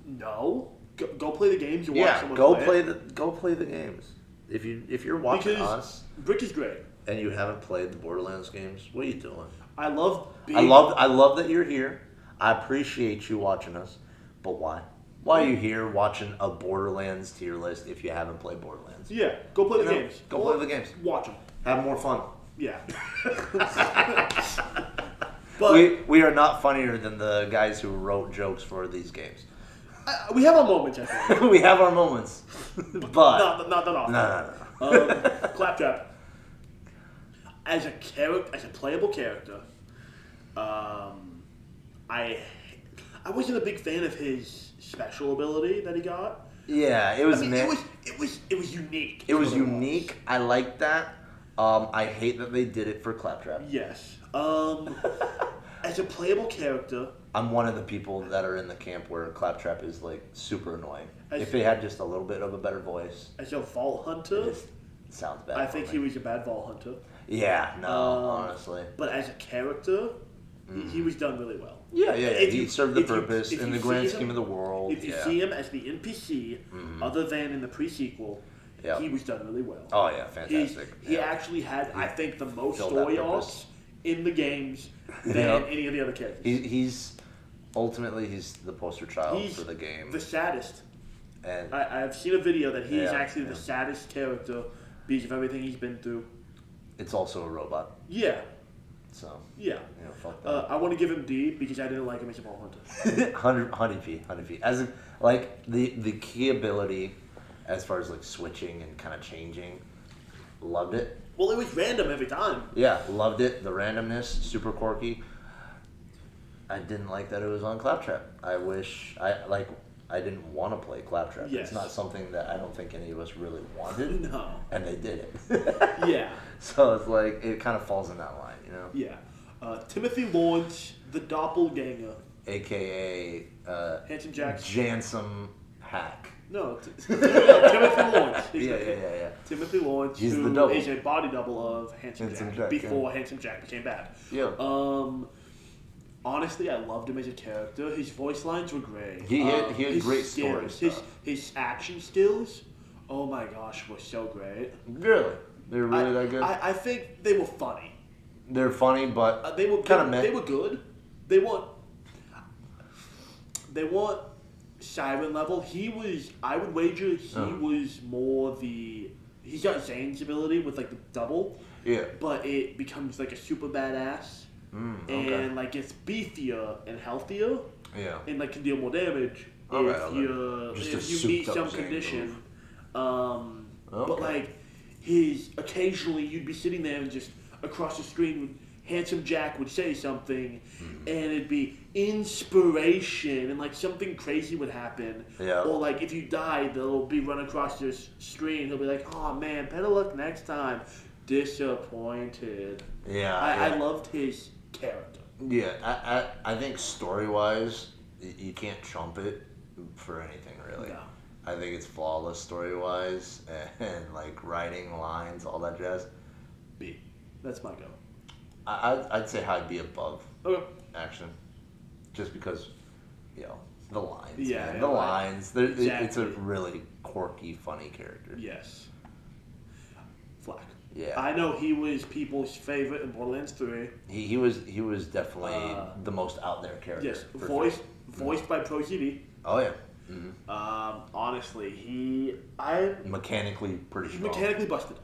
know, go play the games and watch someone play it. Go play the games. If you're watching Because us brick is great. and you haven't played the Borderlands games, what are you doing? I love I love that you're here. I appreciate you watching us, but why? Why are you here watching a Borderlands tier list if you haven't played Borderlands? Yeah, go play the games. Go play the games. Watch them. Have more fun. Yeah. But we are not funnier than the guys who wrote jokes for these games. We have our moments, I think. We have our moments, but not often. No. Claptrap. As a playable character, I wasn't a big fan of his special ability that he got. Yeah, it was. It was unique. It was unique. I like that. I hate that they did it for Claptrap. Yes. As a playable character, I'm one of the people that are in the camp where Claptrap is like super annoying. If they had just a little bit of a better voice. As a vault hunter, it just sounds bad. I think he was a bad vault hunter. Yeah, no, honestly. But as a character, he was done really well. Yeah. He served the purpose in the grand scheme of the world. If you see him as the NPC, other than in the pre-sequel, he was done really well. Oh yeah, fantastic. He actually had, I think, the most story arcs in the games than any of the other characters. He's the poster child for the game. The saddest. And I've seen a video that he's actually the saddest character because of everything he's been through. It's also a robot. Yeah. So. Yeah. Fuck that. I want to give him D because I didn't like him as a ball hunter. Honeybee. As in, like the key ability, as far as like switching and kind of changing, loved it. Well, it was random every time. Yeah, loved it. The randomness, super quirky. I didn't like that it was on Claptrap. I didn't want to play Claptrap. Yes. It's not something that I don't think any of us really wanted. No. And they did it. Yeah. So it's like, it kind of falls in that line, you know? Yeah. Timothy Lawrence, the doppelganger. AKA Handsome Jack. Jansom Hack. No, Timothy Lawrence. Yeah. Timothy Lawrence, He's who the double. is a body double of Handsome Jack before Handsome Jack became bad. Yeah. Honestly, I loved him as a character. His voice lines were great. He had great story stuff. His action skills, oh my gosh, were so great. Really? They were really that good? I think they were funny. They're funny, but they were kind of They were good. They weren't Siren level. I would wager he was more he's got Zane's ability with like the double. Yeah. But it becomes like a super badass. And like gets beefier and healthier. Yeah. And like can deal more damage if you meet some condition. But like occasionally you'd be sitting there and just across the screen Handsome Jack would say something and it'd be inspiration and like something crazy would happen. Yeah. Or like if you died, they'll be run across your screen. He'll be like, "Oh man, better luck next time." Disappointed. Yeah. I loved his character. Yeah, I think story-wise, you can't trump it for anything, really. No. I think it's flawless story-wise, and like writing lines, all that jazz. B. That's my go. I'd say high B above Okay. action. Just because, the lines. Yeah, man. yeah, The right. lines. Exactly. It's a really quirky, funny character. Yes. Flack. Yeah. I know he was people's favorite in Borderlands 3. He was definitely the most out there character. Yes. Voiced by Pro TV. Oh yeah. Mm-hmm. Honestly, mechanically pretty strong. mechanically busted.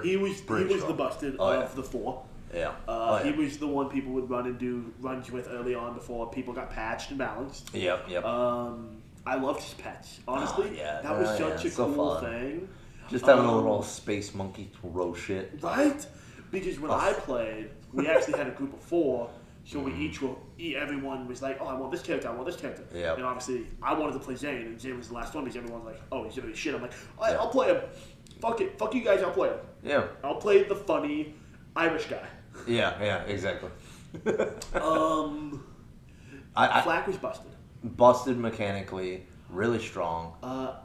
He was the busted of the four. Yeah. He was the one people would run and do runs with early on before people got patched and balanced. Yep. I loved his pets. Honestly, that was such a cool thing. Just having a little space monkey throw shit. Right? Because when I played, we actually had a group of 4, so everyone was like, "Oh, I want this character, I want this character." Yeah. And obviously, I wanted to play Zane, and Zane was the last one because everyone's like, "Oh, he's gonna be shit." I'm like, "I'll play him. Fuck it. Fuck you guys, I'll play him." Yeah. I'll play the funny Irish guy. Yeah, exactly. Flack was busted. Busted mechanically. really strong.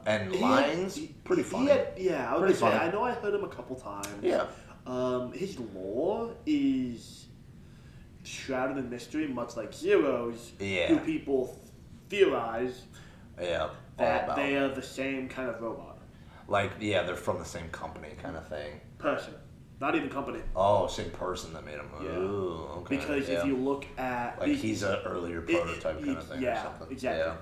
And He lines, pretty funny. I was Pretty gonna say, funny. I know I heard him a couple times. Yeah. His lore is shrouded in mystery, much like Zero's, Yeah. who people theorize Yeah. All that about. they are the same kind of robot. Like, yeah, they're from the same company kind of thing. Person. Not even company. Oh, same person that made him. Yeah. Ooh, okay. Because yeah. if you look at... Like, he's an earlier prototype kind of thing yeah, or something. exactly.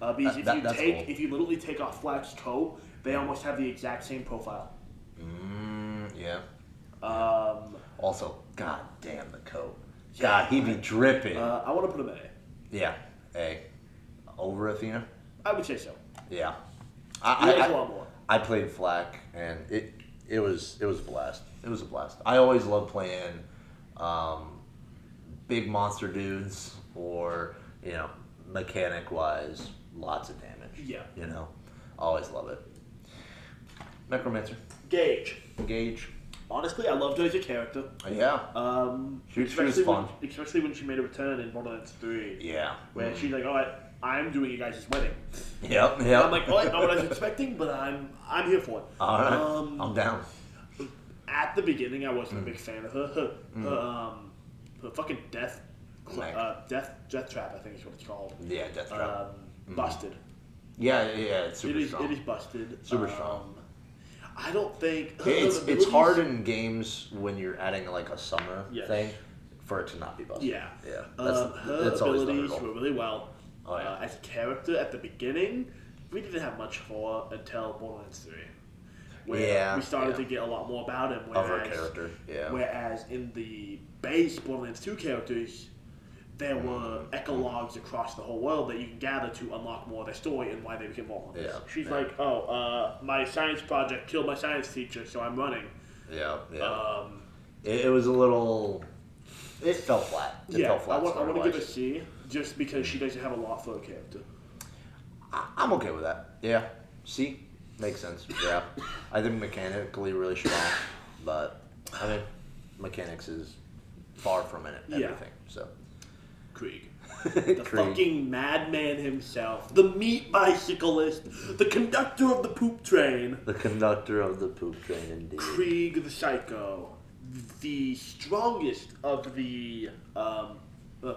Yeah. Because That's cool. if you literally take off Flash's coat, they almost have the exact same profile. Yeah. Also, god damn the coat. Yeah. God, he'd be dripping. I want to put him in A. Yeah. A. Over Athena? I would say so. Yeah. He has a lot more. I played Flak, and it was a blast. It was a blast. I always love playing big monster dudes, or mechanic wise, lots of damage. Yeah. Always love it. Necromancer. Gage. Honestly, I loved her as a character. Yeah. She was fun. Especially when she made a return in Borderlands 3. Yeah. Where she's like, alright, I'm doing you guys' wedding. Yep. And I'm like, alright, not what I was expecting, but I'm here for it. Alright. I'm down. At the beginning, I wasn't a big fan of her. Her fucking death trap, I think is what it's called. Yeah, death trap. Busted. Yeah, it's super strong. It is busted. Super strong. I don't think It's hard in games when you're adding like a summer Yeah. thing for it to not be busted. Yeah. Yeah. Her that's always the abilities hurdle. were really well. Oh, yeah. As a character, at the beginning, we didn't have much for her until Borderlands 3. Where we started to get a lot more about him. Of her character, yeah. Whereas in the base Borderlands 2 characters, there were ecologues across the whole world that you can gather to unlock more of their story and why they became vulnerable. Yeah. She's like, my science project killed my science teacher, so I'm running. Yeah. It was a little... It fell flat. It fell flat. I want to give a C, just because she doesn't have a lot for a character. I'm okay with that. Yeah. C? Makes sense. Yeah. I think mechanically really strong, but, I mean, mechanics is far from everything, so... Krieg. The fucking madman himself. The meat bicyclist. The conductor of the poop train. The conductor of the poop train, indeed. Krieg the Psycho. The strongest of the,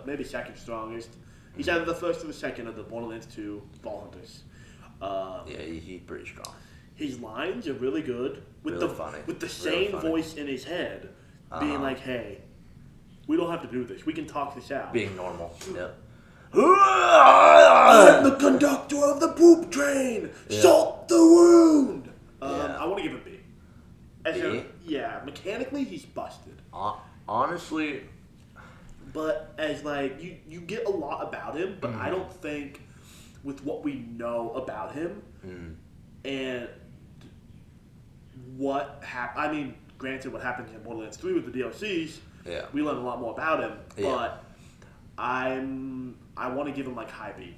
maybe second strongest. He's either the first or the second of the Borderlands 2 Ball Hunters. Yeah, he's pretty strong. His lines are really good. With funny. With the Really same funny. voice in his head. Being like, hey, we don't have to do this. We can talk this out. Being normal. Yep. I'm the conductor of the poop train. Yeah. Salt the wound. Yeah. I want to give it B. B? Mechanically he's busted. Honestly, But as like you get a lot about him, but I don't think with what we know about him and what happened. I mean, granted, what happened in Borderlands 3 with the DLCs. Yeah. We learned a lot more about him, Yeah. but I want to give him like high B,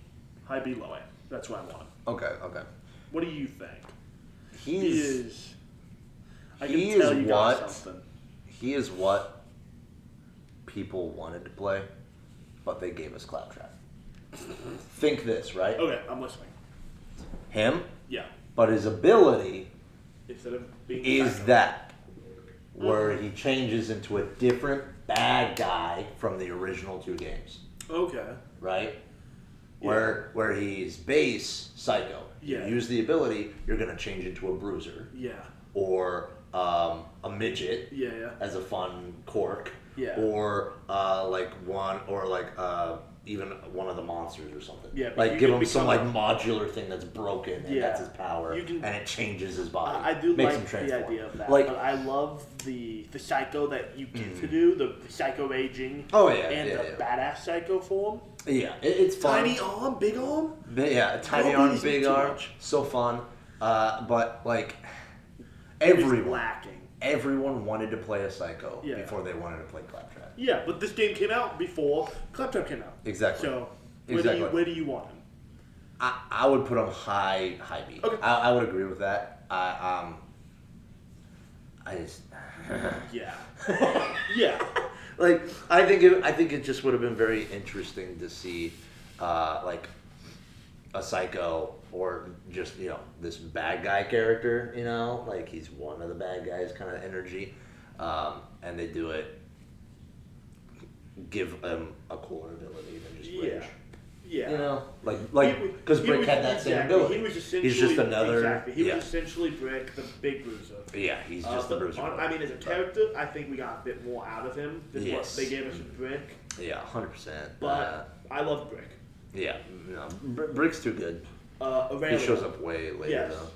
low A. That's what I want. okay. What do you think? He is. I can he tell is you got what- something. He is what people wanted to play, but they gave us Claptrap. Think this, right? Okay, I'm listening. Him, Yeah. but his ability Instead of being is psycho. that where he changes into a different bad guy from the original 2 games, Okay. right? Yeah. Where he's base psycho. Yeah. You use the ability, you're gonna change into a bruiser Yeah. or a midget Yeah. as a fun quirk. Yeah. Or even one of the monsters or something. Yeah, but like you give can him some like become modular thing that's broken and Yeah. that's his power, You can- and it changes his body. I do Makes like him the transform. idea of that. Like, but I love the psycho that you get to do, the psycho raging. Oh, yeah, And yeah, the yeah. badass psycho form. yeah, it's fun. Tiny arm, big arm. Yeah, tiny Don't arm, please me big too arm, much. so fun. But like It is everyone, lacking. everyone wanted to play a psycho Yeah. before they wanted to play Claptrap. Yeah, but this game came out before Clipchamp came out. Exactly. So Exactly. where do you want him? I would put him high B. Okay. I would agree with that. I just Yeah. Yeah. like I think it just would have been very interesting to see like a psycho or just this bad guy character. Like he's one of the bad guys kind of energy, and they do it. Give him a cooler ability than just Bridge. Yeah. Because Brick had that same ability. He was essentially he's just another. Exactly. He was essentially Brick, the big bruiser. Yeah, he's just the bruiser. As a character, I think we got a bit more out of him than what they gave us with Brick. Yeah, 100%. But I love Brick. Yeah, Brick's too good. Aurelia. He shows up way later though.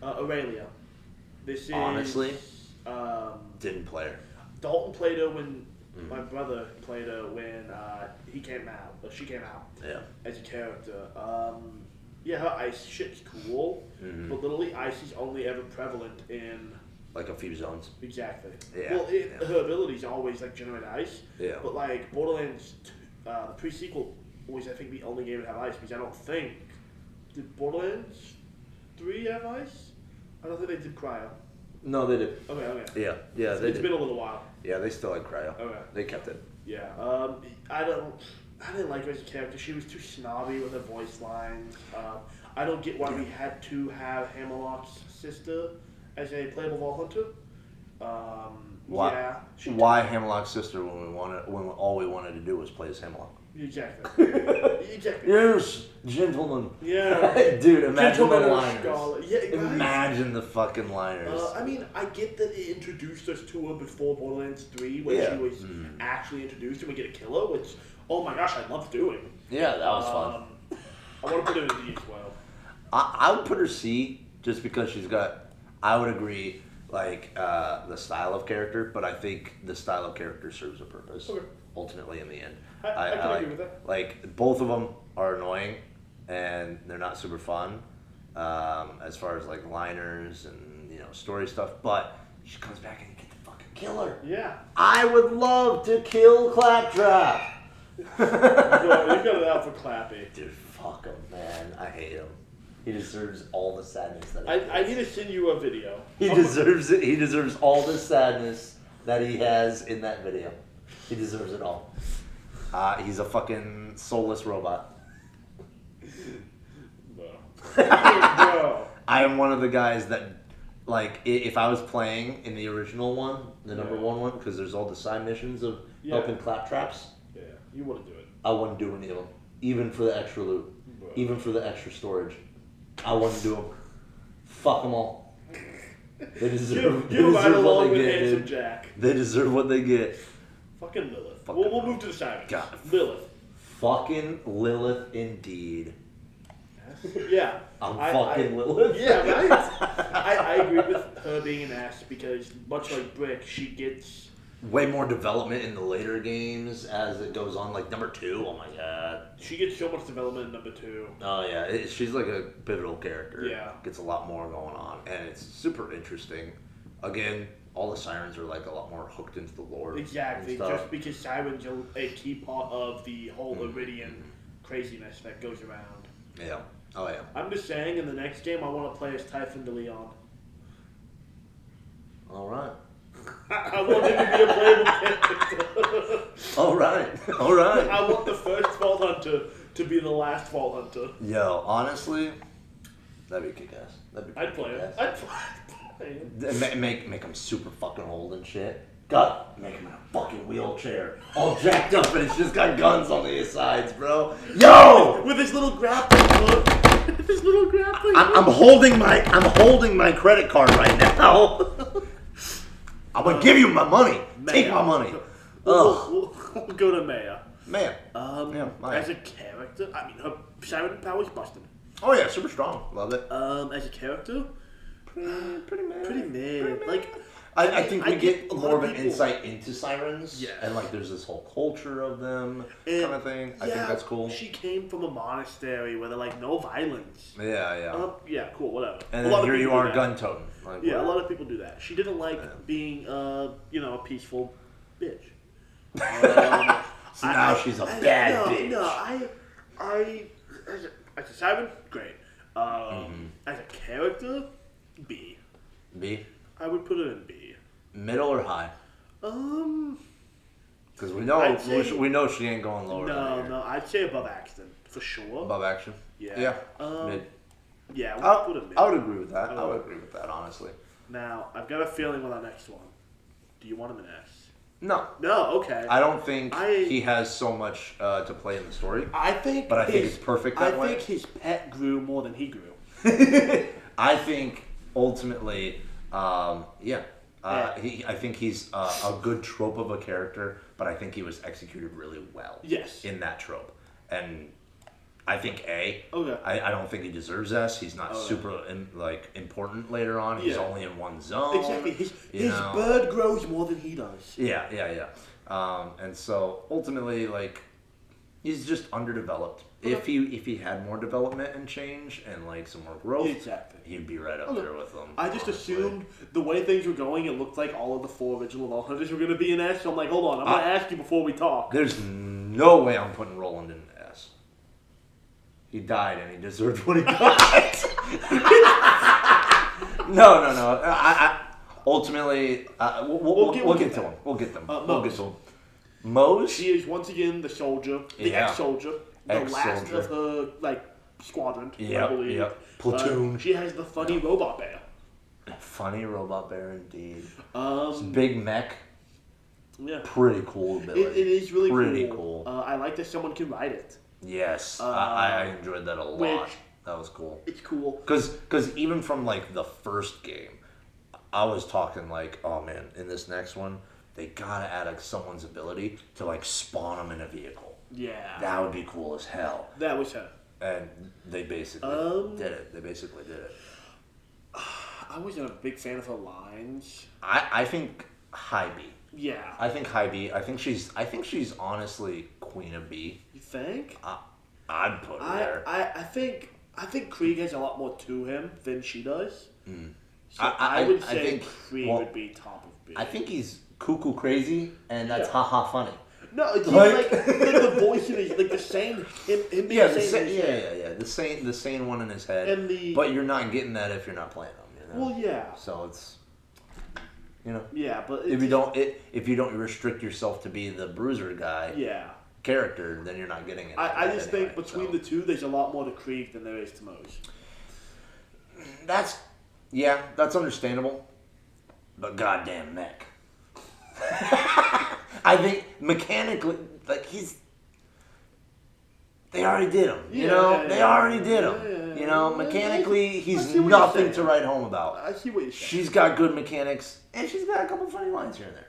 Yeah. Aurelia. This is honestly didn't play her. Dalton played her when my brother played her when he came out. Or she came out. Yeah. As a character. Her ice shit's cool, but literally ice is only ever prevalent in like a few zones. Exactly. Yeah. Well, her abilities always generate ice. Yeah. But like Borderlands, the pre-sequel was I think the only game to have ice because I don't think did Borderlands 3 have ice? I don't think they did cryo. No, they did. Okay. Yeah. It's been a little while. Yeah, they still had cryo. Okay. They kept it. Yeah. I didn't like her as a character. She was too snobby with her voice lines. I don't get why we had to have Hammerlock's sister as a playable Vault Hunter. Why Hammerlock's sister when all we wanted to do was play as Hammerlock? Exactly. Yes, gentlemen. Yeah. Dude, imagine the Gentlemen liners. Yeah, imagine the fucking liners. I get that it introduced us to her before Borderlands 3 when she was actually introduced and we get a killer, which, oh my gosh, I love doing. Yeah, that was fun. I want to put her in D as well. I would put her C just because she's got, I would agree, the style of character, but I think the style of character serves a purpose. Okay. Ultimately, in the end. I can agree with that. Like, both of them are annoying, and they're not super fun, as far as, liners and, story stuff, but she comes back and you get to fucking kill her. Yeah. I would love to kill Claptrap. You got it out for Clappy. Dude, fuck him, man. I hate him. He deserves all the sadness that I need to send you a video. He deserves it. He deserves all the sadness that he has in that video. He deserves it all. He's a fucking soulless robot. No. I am one of the guys that, if I was playing in the original one, the number one, because there's all the side missions of helping Claptraps. Yeah, you wouldn't do it. I wouldn't do any of them, even for the extra loot, even for the extra storage. I wouldn't do them. Fuck them all. They deserve, what they get, dude. Jack. They deserve what they get. Fucking Lilith. We'll move to the side. God. Lilith. Fucking Lilith, indeed. Yeah. I'm Lilith. Yeah, right? I agree with her being an ass because, much like Brick, she gets way more development in the later games as it goes on. Number 2, oh my god. She gets so much development in number 2. Oh yeah, she's a pivotal character. Yeah. Gets a lot more going on, and it's super interesting. Again, all the sirens are a lot more hooked into the lore. Exactly, just because sirens are a key part of the whole Iridian craziness that goes around. Yeah. Oh yeah. I'm just saying, in the next game, I want to play as Typhon de Leon. All right. I want him to be a playable character. All right. I want the first Vault Hunter to be the last Vault Hunter. Yo, honestly, that'd be kick-ass. I'd play it. I'd play it. Make him super fucking old and shit. God, make him in a fucking wheelchair, all jacked up, and it's just got guns on the sides, bro. Yo, with his little grappling hook. I'm holding my credit card right now. I'm gonna give you my money. Maya. Take my money. We'll go to Maya. Maya. Maya. As a character, her siren power's busted. Oh yeah, super strong. Love it. As a character, pretty mid. I think we get more of an insight into sirens. Yeah. And there's this whole culture of them kind of thing. I think that's cool. She came from a monastery where they're no violence. Yeah. Yeah, cool, whatever. And then here you are gun-toting. A lot of people do that. She didn't being, a peaceful bitch. So now she's a bad bitch. No, I as a siren, great. As a character, B. B? I would put it in B. Middle or high? Because we know she ain't going lower. No, I'd say above Axton for sure. Above Action. Yeah. Mid. Yeah, I mid. would agree with that. I would agree with that, honestly. Now, I've got a feeling with our next one. Do you want him an S? No. No, okay. I don't think he has so much to play in the story. I think it's perfect that way. I think his pet grew more than he grew. I think ultimately, I think he's a good trope of a character, but I think he was executed really well. Yes. In that trope, and I think A. Okay. I don't think he deserves S. He's not super important later on. He's only in one zone. Exactly. His bird grows more than he does. Yeah. And so ultimately, like, he's just underdeveloped. Okay. If he had more development and change and like some more growth, exactly, he'd be right up there with them. I just assumed the way things were going, it looked like all of the 4 original Vault Hunters were going to be an S. So I'm like, hold on, I'm going to ask you before we talk. There's no way I'm putting Roland in an S. He died and he deserved what he got. No. Ultimately, we'll get to him. We'll get them. We'll get to him. Mose? She is once again the soldier, the ex-soldier, the last of her squadron. I believe. Yep. Platoon. She has the funny robot bear. Funny robot bear, indeed. It's big mech. Yeah. Pretty cool ability. It is really pretty cool. I like that someone can ride it. Yes, I enjoyed that a lot. That was cool. It's cool. Because even from like the first game, I was talking like, oh man, in this next one, they gotta add someone's ability to like spawn them in a vehicle. Yeah. That would be cool as hell. That was her. And they basically did it. They basically did it. I wasn't a big fan of her lines. I think High B. Yeah. I think High B. I think she's honestly Queen of B. You think? I'd put her there. I think Krieg has a lot more to him than she does. So I would say think Krieg would be top of B. I think he's cuckoo crazy, and that's haha funny. No, it's like the voice in his, like the sane, him being sane in his head. The sane one in his head. And but you're not getting that if you're not playing them. You know? Well, yeah. So it's, you know. Yeah, but if you don't restrict yourself to be the bruiser guy. Yeah. Character, then you're not getting it. I just think between the two, there's a lot more to Krieg than there is to Mose. That's understandable. But goddamn mech. I think mechanically, like they already did him. You know, they already did him. You know, mechanically, he's nothing to write home about. I see what you're saying. She's got good mechanics, and she's got a couple funny lines here and there.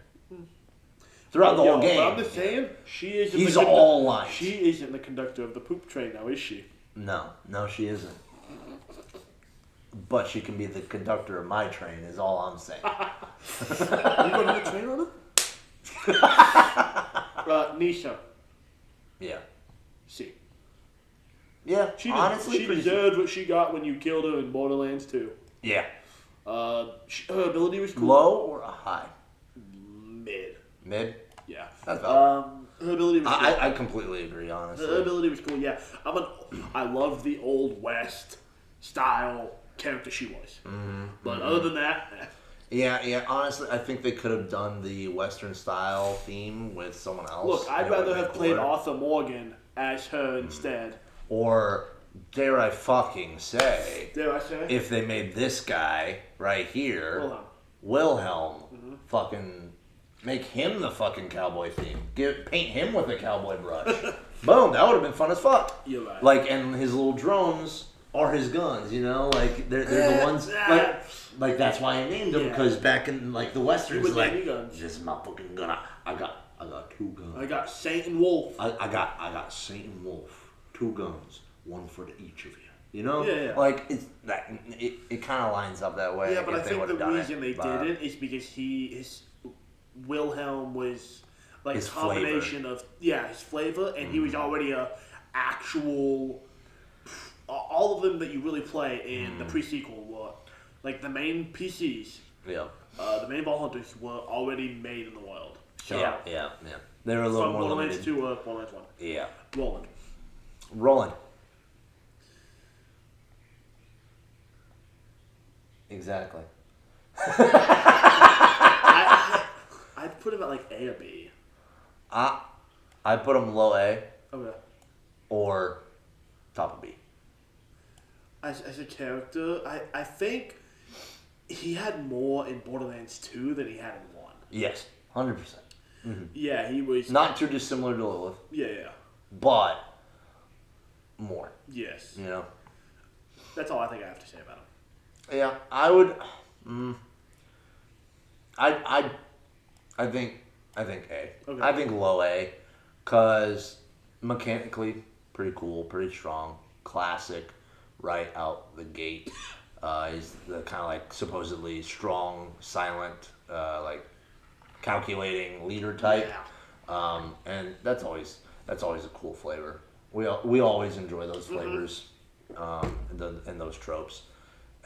Throughout the whole game. But I'm just saying, he's all lines. She isn't the conductor of the poop train now, is she? No, she isn't. But she can be the conductor of my train, is all I'm saying. You going on a train on her? Nisha. Yeah. C. Yeah, she deserved what she got when you killed her in Borderlands 2. Yeah. Her ability was cool. Low or a high? Mid? Yeah. That's valid. Her ability was cool. I completely agree, honestly. Her ability was cool, yeah. I love the Old West style character she was. But other than that... Yeah, honestly, I think they could have done the Western style theme with someone else. Look, I'd rather have played Arthur Morgan as her instead. Or, dare I fucking say... Dare I say? If they made this guy right here... Wilhelm. Fucking... Make him the fucking cowboy theme. Paint him with a cowboy brush. Boom, that would have been fun as fuck. You're right. Like, and his little drones are his guns, you know? Like, they're the ones... Like that's why I named them, because back in, like, the Westerns, like, this is my fucking gun. I got 2 guns. I got Saint and Wolf. I got Saint and Wolf. 2 guns. 1 for each of you. You know? Yeah. Like, it kind of lines up that way. Yeah, but I think the reason they didn't is because his Wilhelm was like his a combination flavor. Of his flavor, and he was already a actual. All of them that you really play in the pre-sequel were like the main PCs. Yeah. The main Vault Hunters were already made in the world. So Yeah. They were a little more Borderlands limited. 2 or Borderlands 1. Yeah. Roland. Exactly. I'd put him at like A or B. I put him low A Okay. or top of B. As a character, I think he had more in Borderlands 2 than he had in 1. Yes, 100%. Yeah, he was... Not too dissimilar to Lilith, Yeah. but more. Yes. You know. That's all I think I have to say about him. Yeah, I would. I think A. Okay. I think low A, cause mechanically pretty cool, pretty strong, classic, right out the gate. He's the kind of like supposedly strong, silent, like calculating leader type. Yeah. And that's always a cool flavor. We always enjoy those flavors, and those tropes.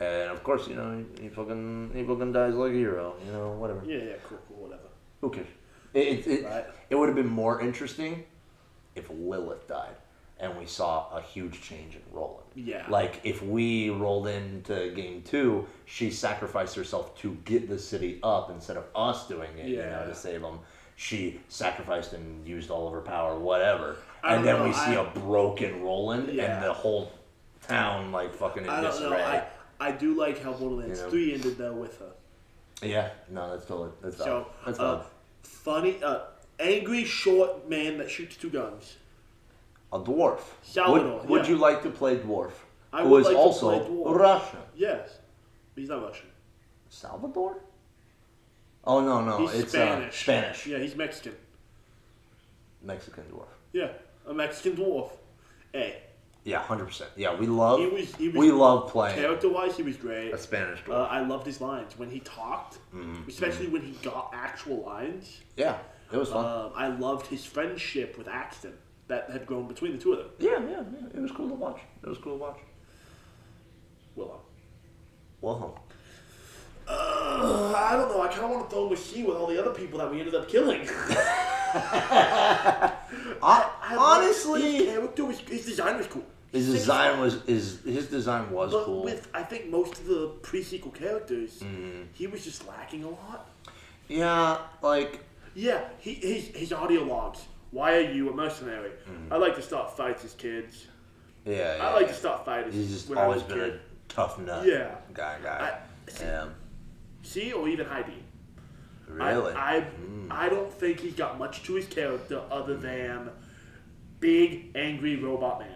And of course, you know, he fucking dies like a hero. You know, whatever. Yeah, cool, whatever. Who cares? Right. It would have been more interesting if Lilith died and we saw a huge change in Roland. Yeah. Like if we rolled into game 2, she sacrificed herself to get the city up instead of us doing it. You know, to save them. She sacrificed and used all of her power, whatever. And then we see a broken Roland and the whole town like fucking in disarray. I do like how Borderlands 3 ended though with her. Yeah, no, that's valid. That's valid. Funny, angry short man that shoots 2 guns. A dwarf. Salvador. Would you like to play dwarf? I Who would is like also to play dwarf. Russian. Yes, but he's not Russian. Salvador? Oh no, He's it's Spanish. Spanish. Yeah, he's Mexican. Mexican dwarf. Yeah, a Mexican dwarf. Hey. Yeah, 100%. Yeah, we love. He was we love playing. Character-wise, he was great. A Spanish dwarf. I loved his lines when he talked, especially when he got actual lines. Yeah, it was fun. I loved his friendship with Axton that had grown between the two of them. Yeah. It was cool to watch. Wilhelm. I don't know. I kind of want to throw him a C with all the other people that we ended up killing. Honestly, his character was, his design was cool. His design was But cool. with I think most of the pre-sequel characters, he was just lacking a lot. Yeah, like yeah, his audio logs. Why are you a mercenary? I like to start fights as kids. Yeah. I like to start fights. He's just when always I was been a kid. a tough nut. Yeah. Guy. Yeah. C or even high D. Really? I don't think he's got much to his character other than big angry robot man.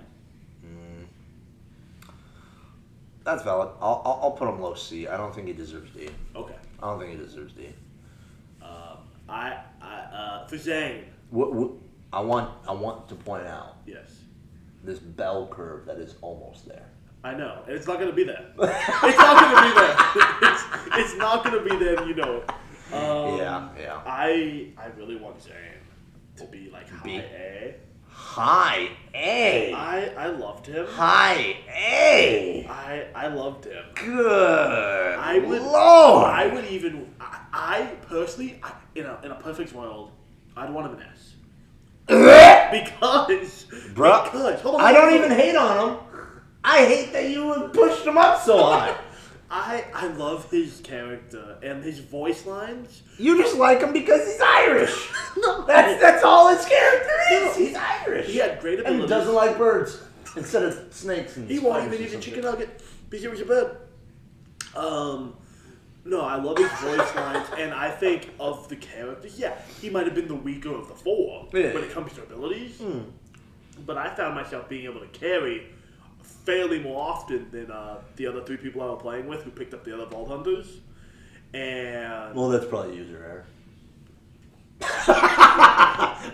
That's valid. I'll put him low C. I don't think he deserves D. Okay. I don't think he deserves D. For Zane. What I want to point out Yes. this bell curve that is almost there. I know, and it's not gonna be there. It's not gonna be there. It's not gonna be there. You know. Yeah. I really want Zane to be like high B. A. High A. I loved him. High A. I loved him. Good. Lord. I would even. I personally, in a perfect world, I'd want him an S. because hold on, I don't even hate on him. I hate that you pushed him up so high. I love his character and his voice lines. You just like him because he's Irish. No, that's all his character is. He's Irish. He had great abilities. And he doesn't like birds instead of snakes. And he won't even eat a chicken nugget because he was a bird. No, I love his voice lines, and I think of the characters. Yeah, he might have been the weaker of the 4 when it comes to abilities. But I found myself being able to carry fairly more often than the other 3 people I was playing with who picked up the other Vault Hunters. And well, that's probably user error.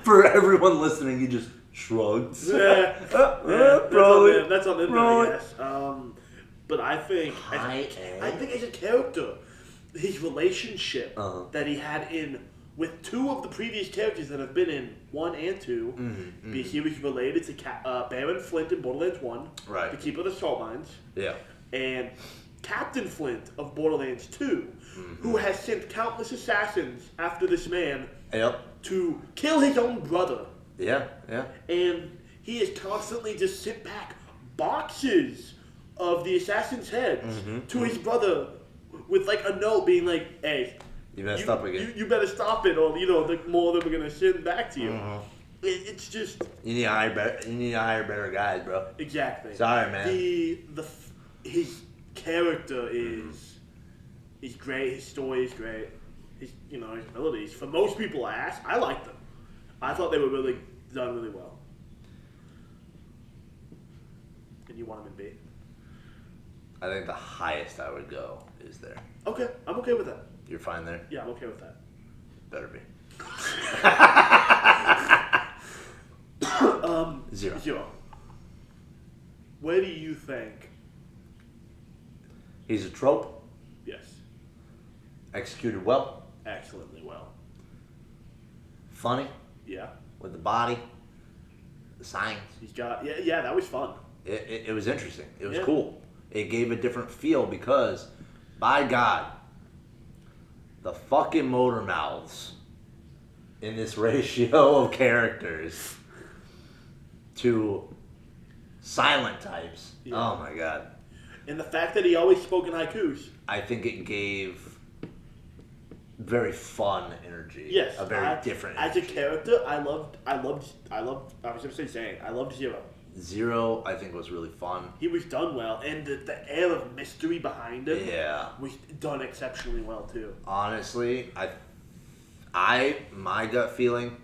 For everyone listening, he just shrugs. That's on them, I guess. But I think as a character, his relationship that he had with 2 of the previous characters that have been in 1 and 2, because he was related to Baron Flint in Borderlands 1, right. the Keeper of the Salt Mines, and Captain Flint of Borderlands 2, who has sent countless assassins after this man to kill his own brother. Yeah. And he has constantly just sent back boxes of the assassin's heads to his brother with like a note being like, hey, You messed up again. You better stop it, or the more that we're gonna send back to you. Mm-hmm. It's just you need to hire better guys, bro. Exactly. Sorry, man. His character is great. His story is great. His his abilities. For most people, I liked them. I thought they were really done really well. And you want him in B? I think the highest I would go is there. Okay, I'm okay with that. You're fine there? Yeah, I'm okay with that. Better be. 0. Where do you think? He's a trope. Yes. Executed well. Excellently well. Funny. Yeah. With the body. The science. He's got yeah. That was fun. It was interesting. It was cool. It gave a different feel because, by God, the fucking motor mouths in this ratio of characters to silent types. Yeah. Oh my God. And the fact that he always spoke in haikus. I think it gave very fun energy. Yes. A very different energy. As a character, I was gonna say Zane. I loved Zero. 0, I think, was really fun. He was done well, and the air of mystery behind him was done exceptionally well too. Honestly, my gut feeling,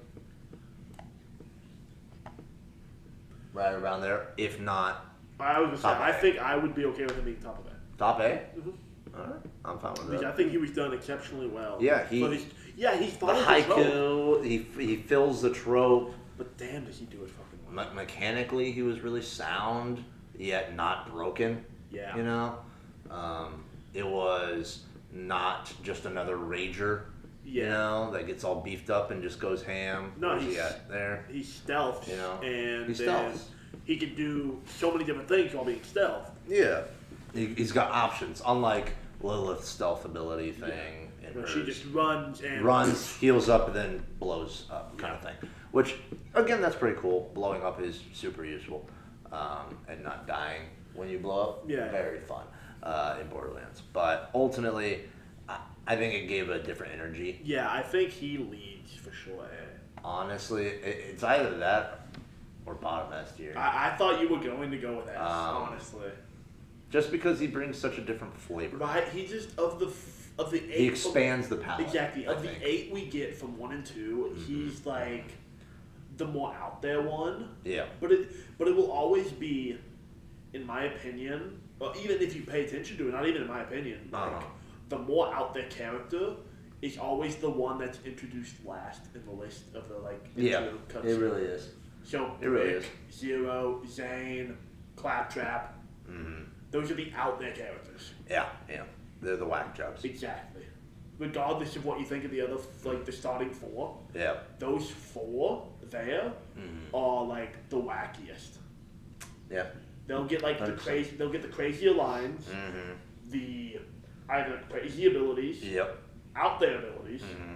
right around there, if not. I was gonna say, I think I would be okay with him being top of A. Top A? Mm-hmm. All right, I'm fine with Because that. I think he was done exceptionally well. Yeah, he's fine. The haiku, he fills the trope. But damn, does he do it fucking well. Mechanically, he was really sound, yet not broken. Yeah. It was not just another rager. Yeah. That gets all beefed up and just goes ham. No, he's there. He's stealth. And he stealths. He can do so many different things while being stealth. Yeah. He's got options, unlike Lilith's stealth ability thing. Yeah. She just runs, heals up, and then blows up, kind of thing. Which, again, that's pretty cool. Blowing up is super useful, and not dying when you blow up. Yeah. Very fun in Borderlands. But ultimately, I think it gave a different energy. Yeah, I think he leads for sure. Honestly, it's either that or bottom S tier. I thought you were going to go with S, honestly. Just because he brings such a different flavor. Right, he just of the 8. He expands the palette. Exactly. Of the 8 we get from 1 and 2, he's like the more out there one. Yeah. But it will always be, in my opinion, or even if you pay attention to it, not even in my opinion, the more out there character is always the one that's introduced last in the list of the cutscenes. It really is. So it really is. Zero, Zane, Claptrap. Mm-hmm. Those are the out there characters. Yeah. They're the whack jobs. Exactly. Regardless of what you think of the other, the starting 4. Yeah. Those 4 there are like the wackiest. Yeah. They'll get like 100%. They'll get the crazier lines. Mm-hmm. The either crazy abilities. Yep. Out there abilities. Mm-hmm.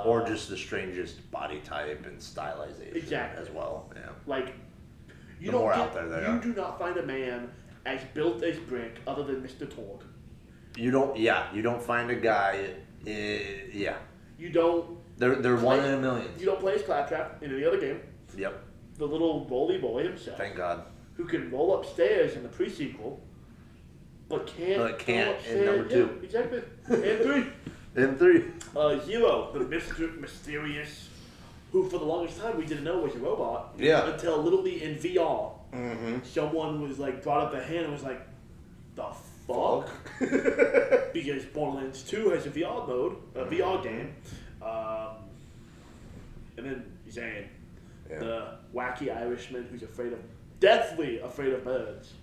Or just the strangest body type and stylization. Exactly. As well. Yeah. Like you do not find a man as built as Brick other than Mr. Torque. You don't find a guy. You don't. They're one in a million. You don't play as Claptrap in any other game. Yep. The little roly boy himself. Thank God. Who can roll upstairs in the pre-sequel, but can't in number 2. Yeah, exactly. And 3. And 3. Zero, the mysterious, who for the longest time we didn't know was a robot. Yeah. Until literally in VR, mm-hmm. someone was like brought up their hand and was like, "The fuck?" Because Borderlands 2 has a VR mode, a VR game, and then Zane, the wacky Irishman who's deathly afraid of birds,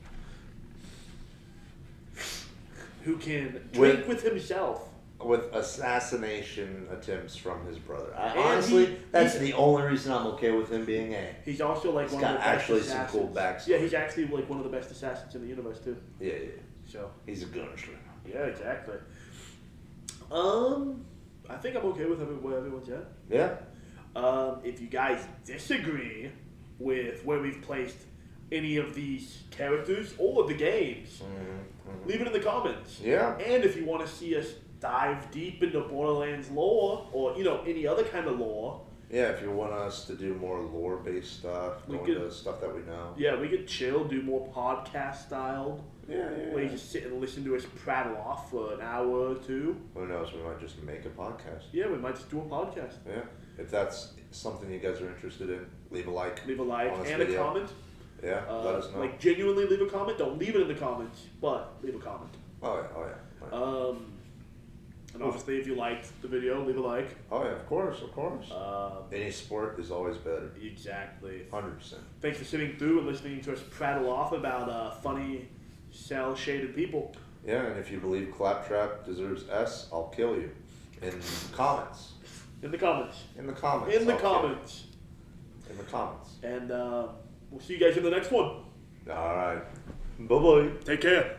who can drink with himself. With assassination attempts from his brother. Honestly, that's the only reason I'm okay with him being A. He's also like one of the best actually assassins. some cool backstory. Yeah, he's actually like one of the best assassins in the universe too. Yeah. So he's a gunslinger. Yeah, exactly. I think I'm okay with where everyone's at. Yeah. If you guys disagree with where we've placed any of these characters or the games, leave it in the comments. Yeah. And if you want to see us dive deep into Borderlands lore, or any other kind of lore. Yeah, if you want us to do more lore-based stuff, go into stuff that we know. Yeah, we could chill, do more podcast style. Yeah. Where you just sit and listen to us prattle off for an hour or two. Who knows? We might just make a podcast. Yeah, we might just do a podcast. Yeah. If that's something you guys are interested in, leave a like. Leave a like and video. a comment. Yeah, let us know. Like, genuinely leave a comment. Don't leave it in the comments, but leave a comment. Oh yeah. And obviously, if you liked the video, leave a like. Oh yeah, of course. Any sport is always better. Exactly. 100%. Thanks for sitting through and listening to us prattle off about funny, cell-shaded people. Yeah, and if you believe Claptrap deserves S, I'll kill you. In the comments. In the comments. In the comments. In the comments. In the comments. And we'll see you guys in the next one. All right. Bye-bye. Take care.